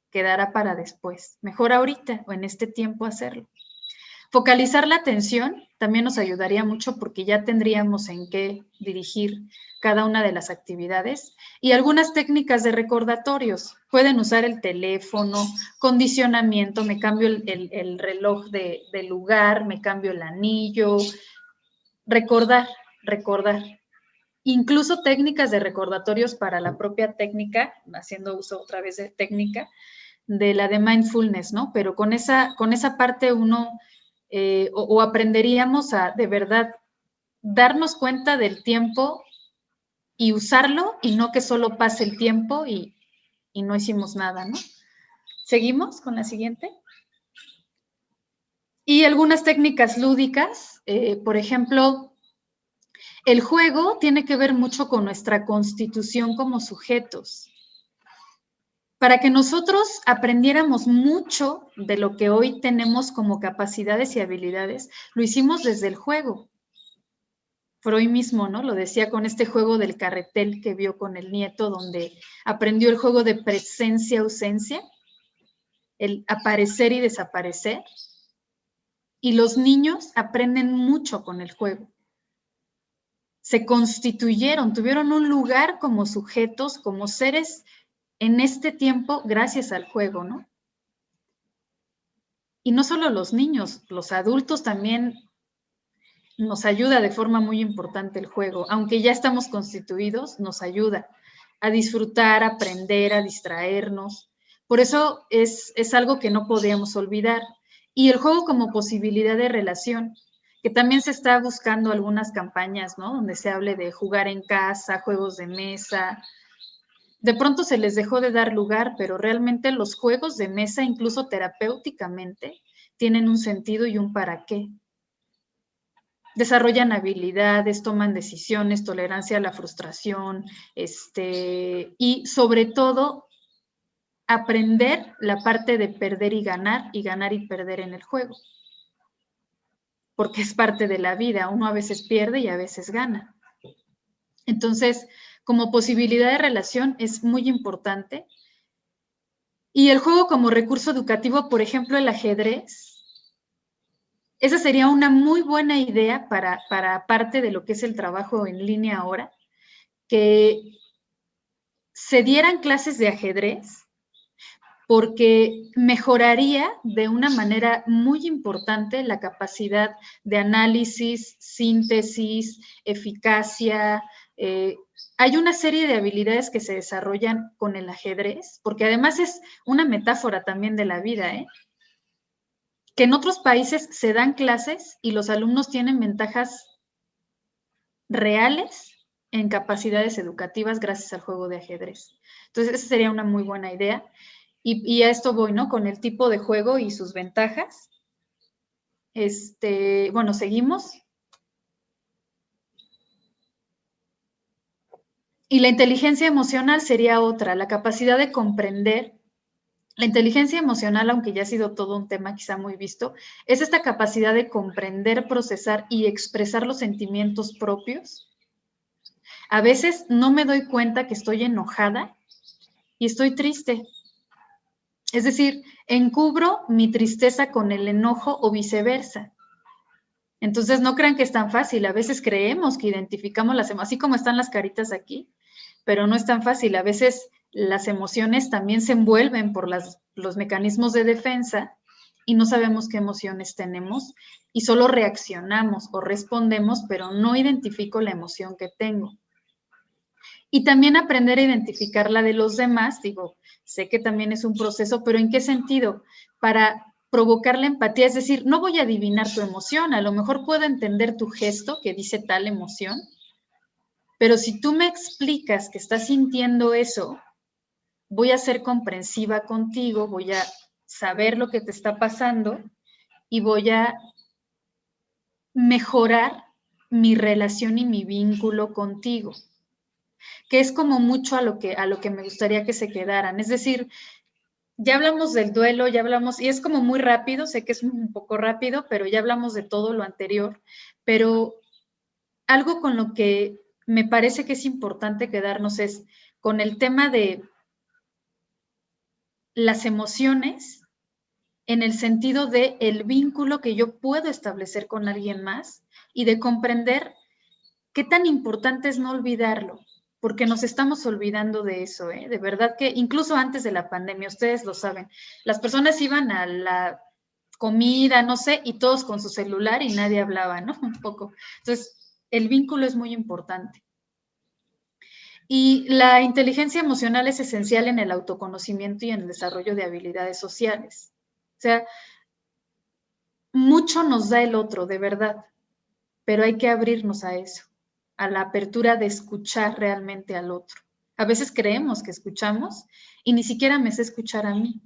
quedará para después. Mejor ahorita o en este tiempo hacerlo. Focalizar la atención también nos ayudaría mucho porque ya tendríamos en qué dirigir cada una de las actividades. Y algunas técnicas de recordatorios. Pueden usar el teléfono, condicionamiento, me cambio el reloj de lugar, me cambio el anillo. Recordar. Incluso técnicas de recordatorios para la propia técnica, haciendo uso otra vez de técnica, de la de mindfulness, ¿no? Pero con esa parte uno o aprenderíamos a de verdad darnos cuenta del tiempo y usarlo y no que solo pase el tiempo y no hicimos nada, ¿no? ¿Seguimos con la siguiente? Y algunas técnicas lúdicas, por ejemplo, el juego tiene que ver mucho con nuestra constitución como sujetos. Para que nosotros aprendiéramos mucho de lo que hoy tenemos como capacidades y habilidades, lo hicimos desde el juego. Freud mismo, ¿no? Lo decía con este juego del carretel que vio con el nieto, donde aprendió el juego de presencia-ausencia, el aparecer y desaparecer. Y los niños aprenden mucho con el juego. Se constituyeron, tuvieron un lugar como sujetos, como seres en este tiempo gracias al juego, ¿no? Y no solo los niños, los adultos también nos ayuda de forma muy importante el juego. Aunque ya estamos constituidos, nos ayuda a disfrutar, a aprender, a distraernos. Por eso es algo que no podíamos olvidar. Y el juego como posibilidad de relación, que también se está buscando algunas campañas, ¿no? Donde se hable de jugar en casa, juegos de mesa. De pronto se les dejó de dar lugar, pero realmente los juegos de mesa, incluso terapéuticamente, tienen un sentido y un para qué. Desarrollan habilidades, toman decisiones, tolerancia a la frustración, y sobre todo aprender la parte de perder y ganar y perder en el juego. Porque es parte de la vida, uno a veces pierde y a veces gana. Entonces, como posibilidad de relación es muy importante. Y el juego como recurso educativo, por ejemplo, el ajedrez, esa sería una muy buena idea para parte de lo que es el trabajo en línea ahora, que se dieran clases de ajedrez, porque mejoraría de una manera muy importante la capacidad de análisis, síntesis, eficacia. Hay una serie de habilidades que se desarrollan con el ajedrez, porque además es una metáfora también de la vida, que en otros países se dan clases y los alumnos tienen ventajas reales en capacidades educativas gracias al juego de ajedrez. Entonces, esa sería una muy buena idea. Y a esto voy, ¿no? Con el tipo de juego y sus ventajas. Bueno, seguimos. Y la inteligencia emocional sería otra, la capacidad de comprender. La inteligencia emocional, aunque ya ha sido todo un tema quizá muy visto, es esta capacidad de comprender, procesar y expresar los sentimientos propios. A veces no me doy cuenta que estoy enojada y estoy triste. Es decir, encubro mi tristeza con el enojo o viceversa. Entonces, no crean que es tan fácil. A veces creemos que identificamos las emociones, así como están las caritas aquí, pero no es tan fácil. A veces las emociones también se envuelven por los mecanismos de defensa y no sabemos qué emociones tenemos y solo reaccionamos o respondemos, pero no identifico la emoción que tengo. Y también aprender a identificar la de los demás, digo, sé que también es un proceso, pero ¿en qué sentido? Para provocar la empatía, es decir, no voy a adivinar tu emoción, a lo mejor puedo entender tu gesto que dice tal emoción, pero si tú me explicas que estás sintiendo eso, voy a ser comprensiva contigo, voy a saber lo que te está pasando y voy a mejorar mi relación y mi vínculo contigo, que es como mucho a lo que me gustaría que se quedaran. Es decir, ya hablamos del duelo, ya hablamos, y es como muy rápido, sé que es un poco rápido, pero ya hablamos de todo lo anterior, pero algo con lo que me parece que es importante quedarnos es con el tema de las emociones en el sentido de el vínculo que yo puedo establecer con alguien más y de comprender qué tan importante es no olvidarlo, porque nos estamos olvidando de eso, ¿eh? De verdad que incluso antes de la pandemia, ustedes lo saben, las personas iban a la comida, no sé, y todos con su celular y nadie hablaba, ¿no? Un poco. Entonces, el vínculo es muy importante. Y la inteligencia emocional es esencial en el autoconocimiento y en el desarrollo de habilidades sociales. O sea, mucho nos da el otro, de verdad, pero hay que abrirnos a eso, a la apertura de escuchar realmente al otro. A veces creemos que escuchamos y ni siquiera me sé escuchar a mí.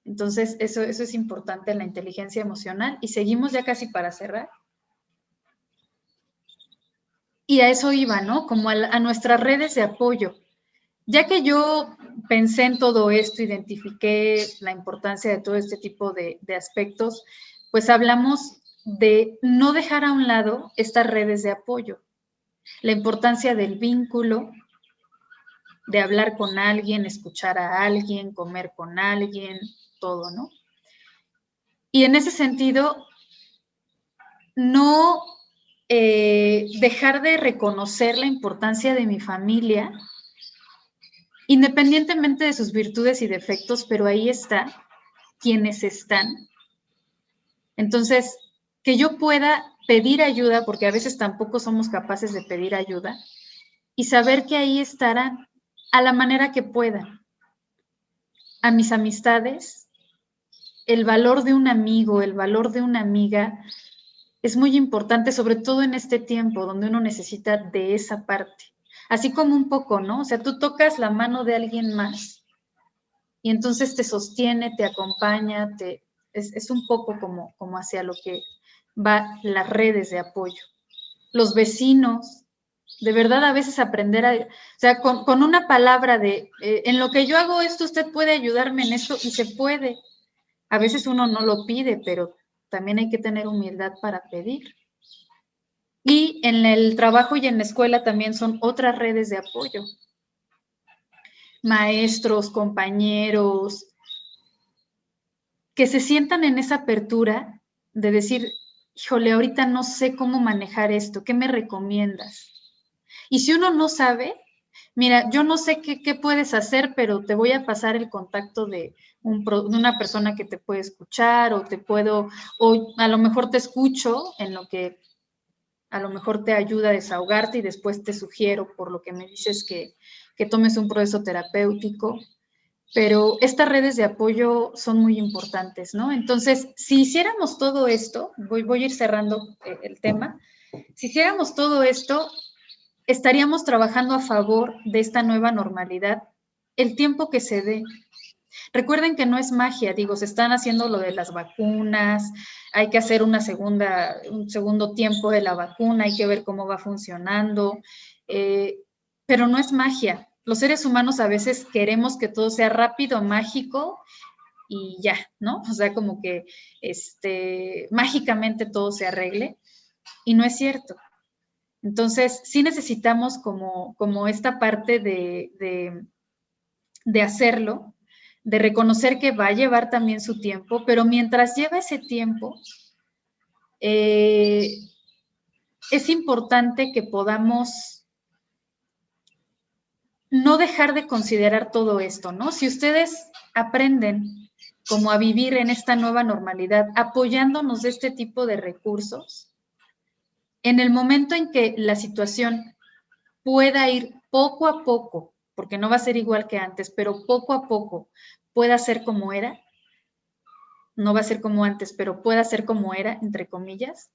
Entonces, eso es importante en la inteligencia emocional. Y seguimos ya casi para cerrar. Y a eso iba, ¿no? Como a nuestras redes de apoyo. Ya que yo pensé en todo esto, identifiqué la importancia de todo este tipo de aspectos, pues hablamos de no dejar a un lado estas redes de apoyo, la importancia del vínculo, de hablar con alguien, escuchar a alguien, comer con alguien, todo, ¿no? Y en ese sentido, no dejar de reconocer la importancia de mi familia, independientemente de sus virtudes y defectos, pero ahí está, quienes están. Entonces, que yo pueda pedir ayuda, porque a veces tampoco somos capaces de pedir ayuda, y saber que ahí estarán a la manera que puedan. A mis amistades, el valor de un amigo, el valor de una amiga es muy importante, sobre todo en este tiempo donde uno necesita de esa parte. Así como un poco, ¿no? O sea, tú tocas la mano de alguien más y entonces te sostiene, te acompaña, es un poco como hacia lo que va las redes de apoyo. Los vecinos, de verdad a veces aprender o sea, con una palabra de, en lo que yo hago esto, usted puede ayudarme en esto y se puede. A veces uno no lo pide, pero también hay que tener humildad para pedir. Y en el trabajo y en la escuela también son otras redes de apoyo. Maestros, compañeros, que se sientan en esa apertura de decir, híjole, ahorita no sé cómo manejar esto, ¿qué me recomiendas? Y si uno no sabe, mira, yo no sé qué puedes hacer, pero te voy a pasar el contacto de una persona que te puede escuchar o a lo mejor te escucho en lo que a lo mejor te ayuda a desahogarte y después te sugiero, por lo que me dices, que tomes un proceso terapéutico. Pero estas redes de apoyo son muy importantes, ¿no? Entonces, si hiciéramos todo esto, voy a ir cerrando el tema, si hiciéramos todo esto, estaríamos trabajando a favor de esta nueva normalidad el tiempo que se dé. Recuerden que no es magia, digo, se están haciendo lo de las vacunas, hay que hacer un segundo tiempo de la vacuna, hay que ver cómo va funcionando, pero no es magia. Los seres humanos a veces queremos que todo sea rápido, mágico y ya, ¿no? O sea, como que mágicamente todo se arregle y no es cierto. Entonces, sí necesitamos como esta parte de hacerlo, de reconocer que va a llevar también su tiempo, pero mientras lleva ese tiempo, es importante que podamos no dejar de considerar todo esto, ¿no? Si ustedes aprenden como a vivir en esta nueva normalidad, apoyándonos de este tipo de recursos, en el momento en que la situación pueda ir poco a poco, porque no va a ser igual que antes, pero poco a poco pueda ser como era, no va a ser como antes, pero pueda ser como era, entre comillas,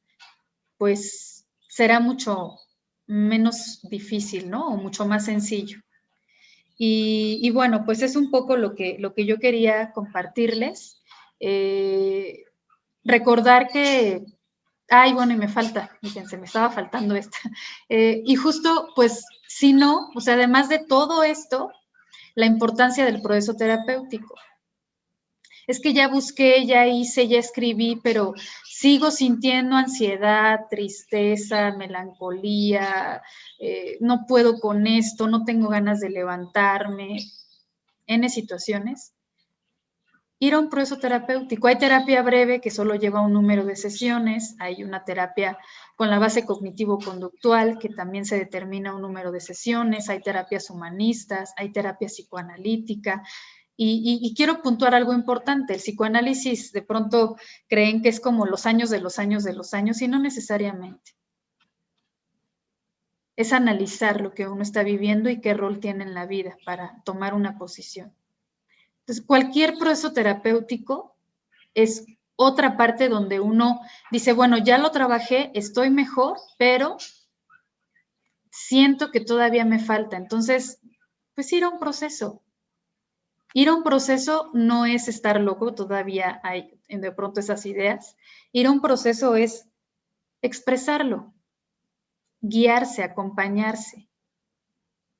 pues será mucho menos difícil, ¿no? O mucho más sencillo. Y bueno, pues es un poco lo que yo quería compartirles. Recordar que, bueno, y me falta, fíjense, me estaba faltando esta. Y justo, pues, si no, o sea, además de todo esto, la importancia del proceso terapéutico. es que ya busqué, ya hice, ya escribí, pero sigo sintiendo ansiedad, tristeza, melancolía, no puedo con esto, no tengo ganas de levantarme, N situaciones. Ir a un proceso terapéutico. Hay terapia breve que solo lleva un número de sesiones, hay una terapia con la base cognitivo-conductual que también se determina un número de sesiones, hay terapias humanistas, hay terapia psicoanalítica. Y quiero puntuar algo importante, el psicoanálisis de pronto creen que es como los años de los años de los años y no necesariamente. Es analizar lo que uno está viviendo y qué rol tiene en la vida para tomar una posición. Entonces, cualquier proceso terapéutico es otra parte donde uno dice, bueno, ya lo trabajé, estoy mejor, pero siento que todavía me falta. Entonces, pues ir a un proceso. Ir a un proceso no es estar loco, todavía hay de pronto esas ideas. Ir a un proceso es expresarlo, guiarse, acompañarse.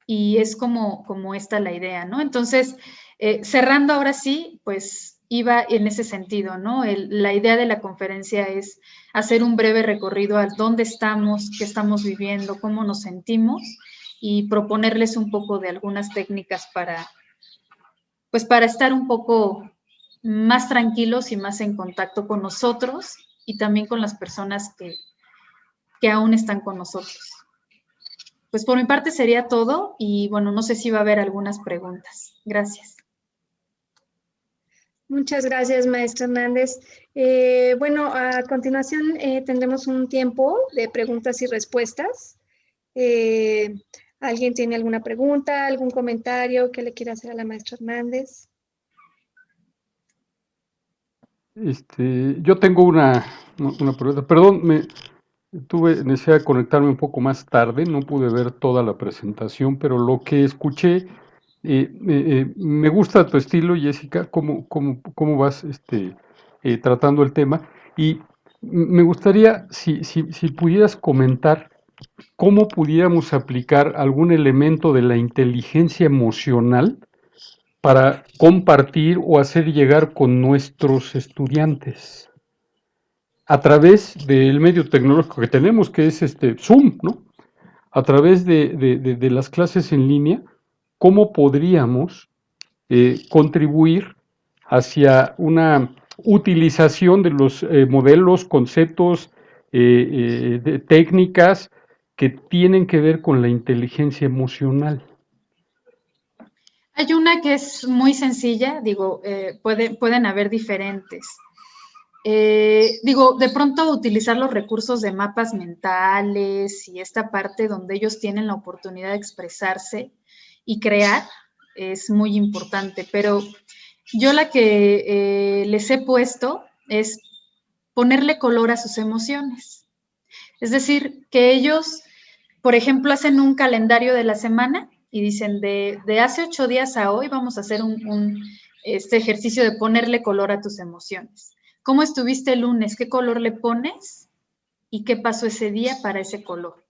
Y es como esta la idea, ¿no? Entonces, cerrando ahora sí, pues iba en ese sentido, ¿no? La idea de la conferencia es hacer un breve recorrido a dónde estamos, qué estamos viviendo, cómo nos sentimos y proponerles un poco de algunas técnicas para estar un poco más tranquilos y más en contacto con nosotros y también con las personas que aún están con nosotros. Pues por mi parte sería todo y bueno, no sé si va a haber algunas preguntas. Gracias. Muchas gracias, maestra Hernández. Bueno, a continuación tendremos un tiempo de preguntas y respuestas. ¿Alguien tiene alguna pregunta, algún comentario que le quiera hacer a la maestra Hernández? Yo tengo una pregunta. Perdón, tuve necesidad de conectarme un poco más tarde, no pude ver toda la presentación, pero lo que escuché, me gusta tu estilo, Jessica, cómo vas tratando el tema. Y me gustaría, si pudieras comentar cómo pudiéramos aplicar algún elemento de la inteligencia emocional para compartir o hacer llegar con nuestros estudiantes a través del medio tecnológico que tenemos, que es Zoom, ¿no? A través de las clases en línea, ¿cómo podríamos contribuir hacia una utilización de los modelos, conceptos, de técnicas que tienen que ver con la inteligencia emocional? Hay una que es muy sencilla, digo, pueden haber diferentes. De pronto utilizar los recursos de mapas mentales y esta parte donde ellos tienen la oportunidad de expresarse y crear es muy importante, pero yo la que les he puesto es ponerle color a sus emociones. Es decir, que ellos, por ejemplo, hacen un calendario de la semana y dicen, de hace 8 días a hoy vamos a hacer este ejercicio de ponerle color a tus emociones. ¿Cómo estuviste el lunes? ¿Qué color le pones? ¿Y qué pasó ese día para ese color?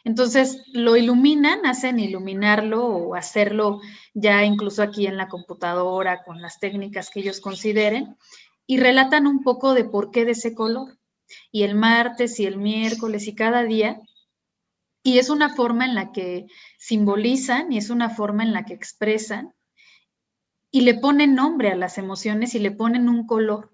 Entonces, lo iluminan, hacen iluminarlo o hacerlo ya incluso aquí en la computadora con las técnicas que ellos consideren y relatan un poco de por qué de ese color. Y el martes y el miércoles y cada día. Y es una forma en la que simbolizan y es una forma en la que expresan y le ponen nombre a las emociones y le ponen un color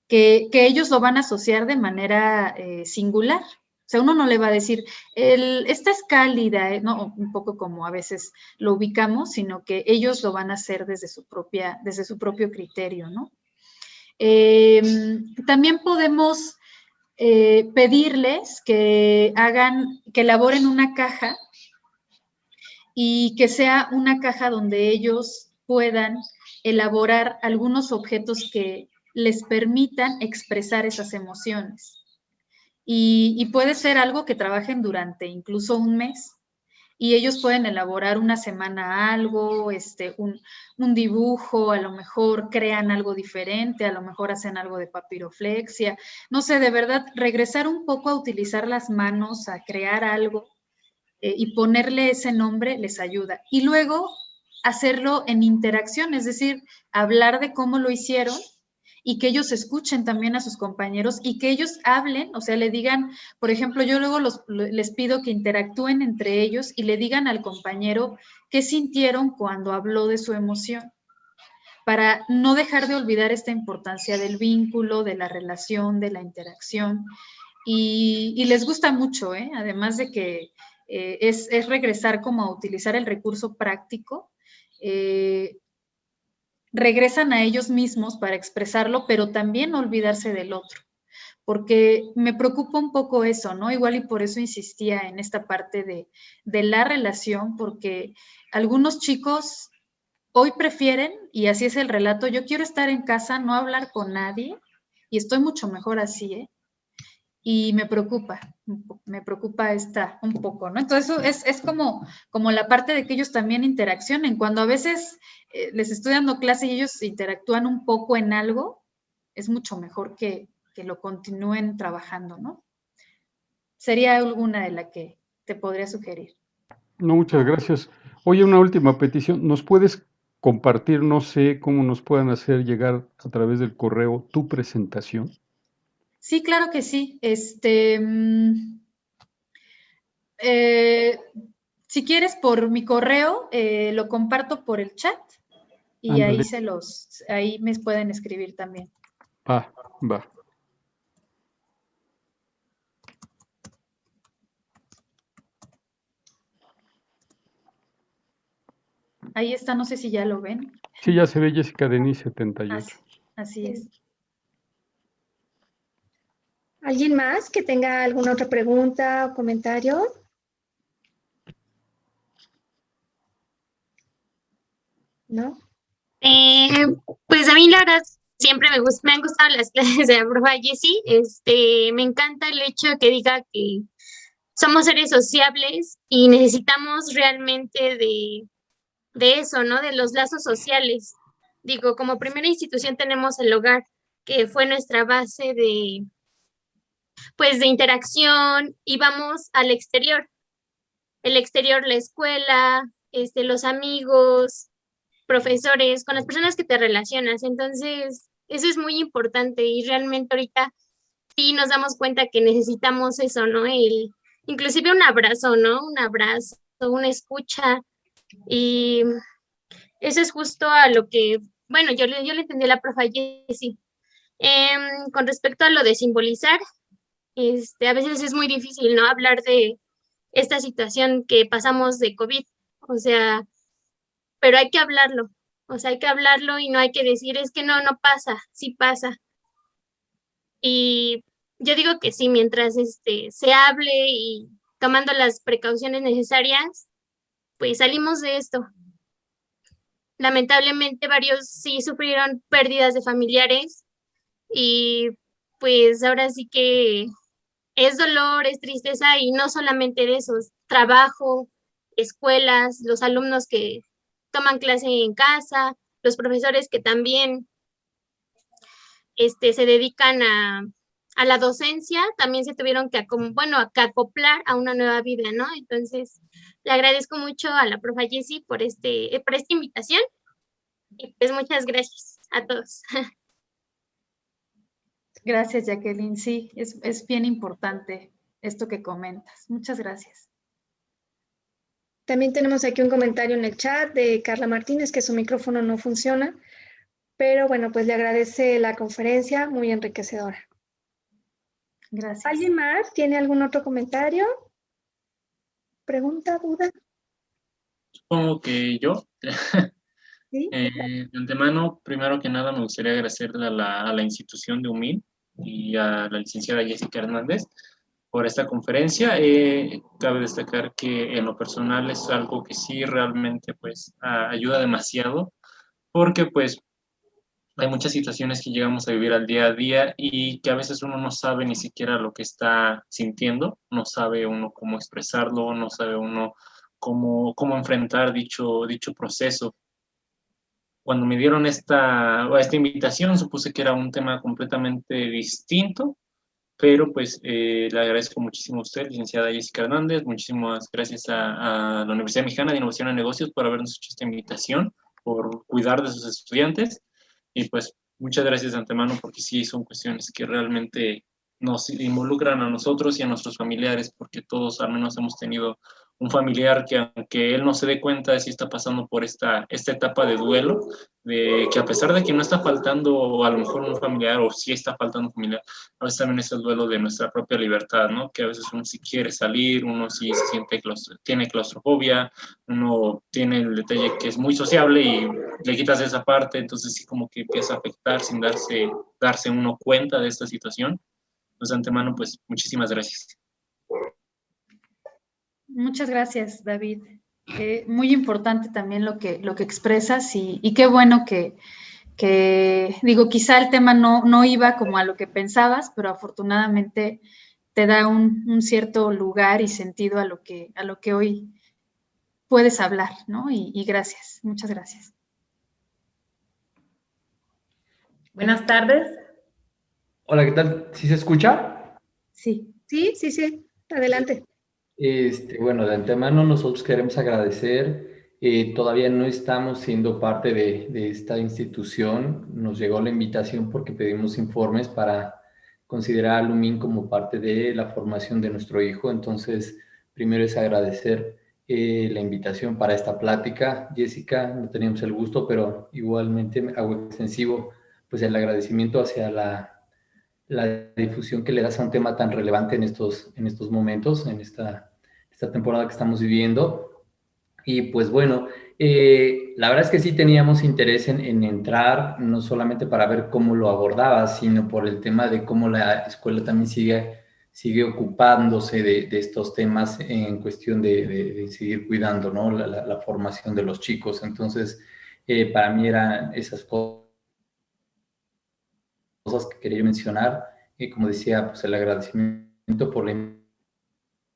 que ellos lo van a asociar de manera singular. O sea, uno no le va a decir, esta es cálida, no, un poco como a veces lo ubicamos, sino que ellos lo van a hacer desde su propio criterio, ¿no? También podemos pedirles que elaboren una caja y que sea una caja donde ellos puedan elaborar algunos objetos que les permitan expresar esas emociones. Y puede ser algo que trabajen durante incluso un mes. Y ellos pueden elaborar una semana algo, un dibujo, a lo mejor crean algo diferente, a lo mejor hacen algo de papiroflexia. No sé, de verdad, regresar un poco a utilizar las manos, a crear algo y ponerle ese nombre les ayuda. Y luego hacerlo en interacción, es decir, hablar de cómo lo hicieron y que ellos escuchen también a sus compañeros y que ellos hablen, o sea, le digan, por ejemplo, yo luego les pido que interactúen entre ellos y le digan al compañero qué sintieron cuando habló de su emoción, para no dejar de olvidar esta importancia del vínculo, de la relación, de la interacción. Y les gusta mucho, ¿eh? Además de que es regresar como a utilizar el recurso práctico, regresan a ellos mismos para expresarlo, pero también no olvidarse del otro, porque me preocupa un poco eso, ¿no? Igual y por eso insistía en esta parte de la relación, porque algunos chicos hoy prefieren, y así es el relato, yo quiero estar en casa, no hablar con nadie, y estoy mucho mejor así, ¿eh? Y me preocupa un poco, ¿no? Entonces eso es como la parte de que ellos también interaccionen. Cuando a veces les estoy dando clase y ellos interactúan un poco en algo, es mucho mejor que lo continúen trabajando, ¿no? Sería alguna de la que te podría sugerir. No, muchas gracias. Oye, una última petición. ¿Nos puedes compartir, no sé cómo nos puedan hacer llegar a través del correo, tu presentación? Sí, claro que sí. Si quieres por mi correo, lo comparto por el chat y Ándale. ahí me pueden escribir también. Va, va. Ahí está, no sé si ya lo ven. Sí, ya se ve Jessica Denis 78. Así es. ¿Alguien más que tenga alguna otra pregunta o comentario? ¿No? Pues a mí la verdad siempre me han gustado las clases de la profa Jessie. Me encanta el hecho de que diga que somos seres sociables y necesitamos realmente de eso, ¿no? De los lazos sociales. Digo, como primera institución tenemos el hogar, que fue nuestra base pues, de interacción, y vamos al exterior. El exterior, la escuela, los amigos, profesores, con las personas que te relacionas. Entonces, eso es muy importante y realmente ahorita sí nos damos cuenta que necesitamos eso, ¿no? Inclusive un abrazo, ¿no? Un abrazo, una escucha. Y eso es justo a lo que, bueno, yo le entendí a la profa Jessie. Con respecto a lo de simbolizar, a veces es muy difícil, ¿no? Hablar de esta situación que pasamos de COVID. O sea, pero hay que hablarlo. O sea, hay que hablarlo y no hay que decir, es que no, no pasa, sí pasa. Y yo digo que sí, mientras se hable y tomando las precauciones necesarias, pues salimos de esto. Lamentablemente varios sí sufrieron pérdidas de familiares y pues ahora sí que es dolor, es tristeza y no solamente de esos, trabajo, escuelas, los alumnos que toman clase en casa, los profesores que también se dedican a la docencia, también se tuvieron que, que acoplar a una nueva vida, ¿no? Entonces, le agradezco mucho a la profa Jessie por esta invitación y pues muchas gracias a todos. Gracias, Jacqueline. Sí, es bien importante esto que comentas. Muchas gracias. También tenemos aquí un comentario en el chat de Carla Martínez, que su micrófono no funciona, pero bueno, pues le agradece la conferencia, muy enriquecedora. Gracias. ¿Alguien más tiene algún otro comentario? ¿Pregunta, duda? Supongo que yo. ¿Sí? De antemano, primero que nada, me gustaría agradecerle a la institución de UMIL y a la licenciada Jessica Hernández por esta conferencia. Cabe destacar que en lo personal es algo que sí realmente pues ayuda demasiado, porque pues hay muchas situaciones que llegamos a vivir al día a día y que a veces uno no sabe ni siquiera lo que está sintiendo, no sabe uno cómo expresarlo, no sabe uno cómo enfrentar dicho proceso. Cuando me dieron esta invitación, supuse que era un tema completamente distinto, pero pues le agradezco muchísimo a usted, licenciada Jessica Hernández, muchísimas gracias a la Universidad Mexicana de Innovación y Negocios por habernos hecho esta invitación, por cuidar de sus estudiantes, y pues muchas gracias de antemano porque sí son cuestiones que realmente nos involucran a nosotros y a nuestros familiares, porque todos al menos hemos tenido un familiar que, aunque él no se dé cuenta, sí está pasando por esta etapa de duelo, de que a pesar de que no está faltando a lo mejor un familiar, o sí está faltando un familiar, a veces también es el duelo de nuestra propia libertad, ¿no? Que a veces uno sí quiere salir, uno sí se siente, tiene claustrofobia, uno tiene el detalle que es muy sociable y le quitas esa parte, entonces sí como que empieza a afectar sin darse uno cuenta de esta situación. Pues de antemano, pues muchísimas gracias. Muchas gracias, David. Muy importante también lo que expresas y qué bueno que digo, quizá el tema no iba como a lo que pensabas, pero afortunadamente te da un cierto lugar y sentido a lo que hoy puedes hablar, ¿no? Y gracias, muchas gracias. Buenas tardes. Hola, ¿qué tal? ¿Sí se escucha? Sí. Sí, adelante. Bueno, de antemano nosotros queremos agradecer. Todavía no estamos siendo parte de esta institución. Nos llegó la invitación porque pedimos informes para considerar al UMIN como parte de la formación de nuestro hijo. Entonces, primero es agradecer la invitación para esta plática. Jessica, no teníamos el gusto, pero igualmente hago extensivo pues el agradecimiento hacia la difusión que le das a un tema tan relevante en estos momentos, en esta temporada que estamos viviendo. Y pues bueno, la verdad es que sí teníamos interés en entrar, no solamente para ver cómo lo abordabas, sino por el tema de cómo la escuela también sigue ocupándose de estos temas en cuestión de seguir cuidando, ¿no? La formación de los chicos. Entonces, para mí eran esas cosas que quería mencionar, y como decía, pues el agradecimiento por la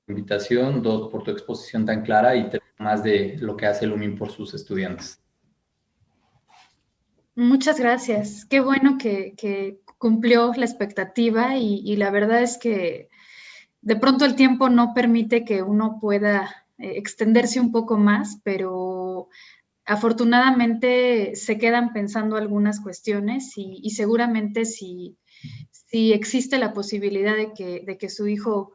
invitación, 2, por tu exposición tan clara, y 3, más de lo que hace el UMIN por sus estudiantes. Muchas gracias. Qué bueno que cumplió la expectativa y la verdad es que de pronto el tiempo no permite que uno pueda extenderse un poco más, pero afortunadamente se quedan pensando algunas cuestiones y seguramente si existe la posibilidad de que su hijo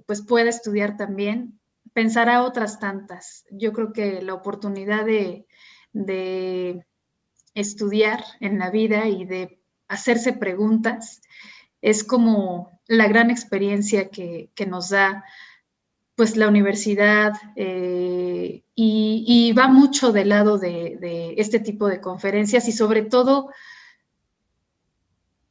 pues pueda estudiar también, pensará otras tantas. Yo creo que la oportunidad de estudiar en la vida y de hacerse preguntas es como la gran experiencia que nos da pues la universidad y va mucho del lado de este tipo de conferencias y sobre todo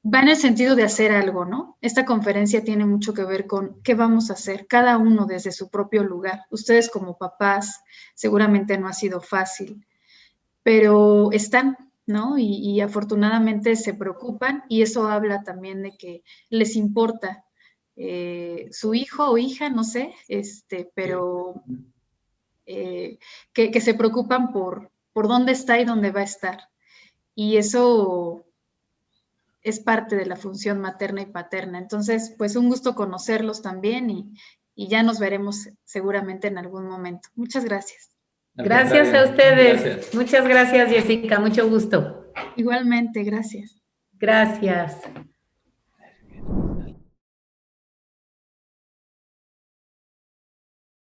va en el sentido de hacer algo, ¿no? Esta conferencia tiene mucho que ver con qué vamos a hacer, cada uno desde su propio lugar. Ustedes como papás seguramente no ha sido fácil, pero están, ¿no? Y afortunadamente se preocupan y eso habla también de que les importa su hijo o hija, no sé, pero que se preocupan por dónde está y dónde va a estar. Y eso es parte de la función materna y paterna. Entonces, pues un gusto conocerlos también y ya nos veremos seguramente en algún momento. Muchas gracias. Gracias a ustedes. Gracias. Muchas gracias, Jessica. Mucho gusto. Igualmente, gracias. Gracias.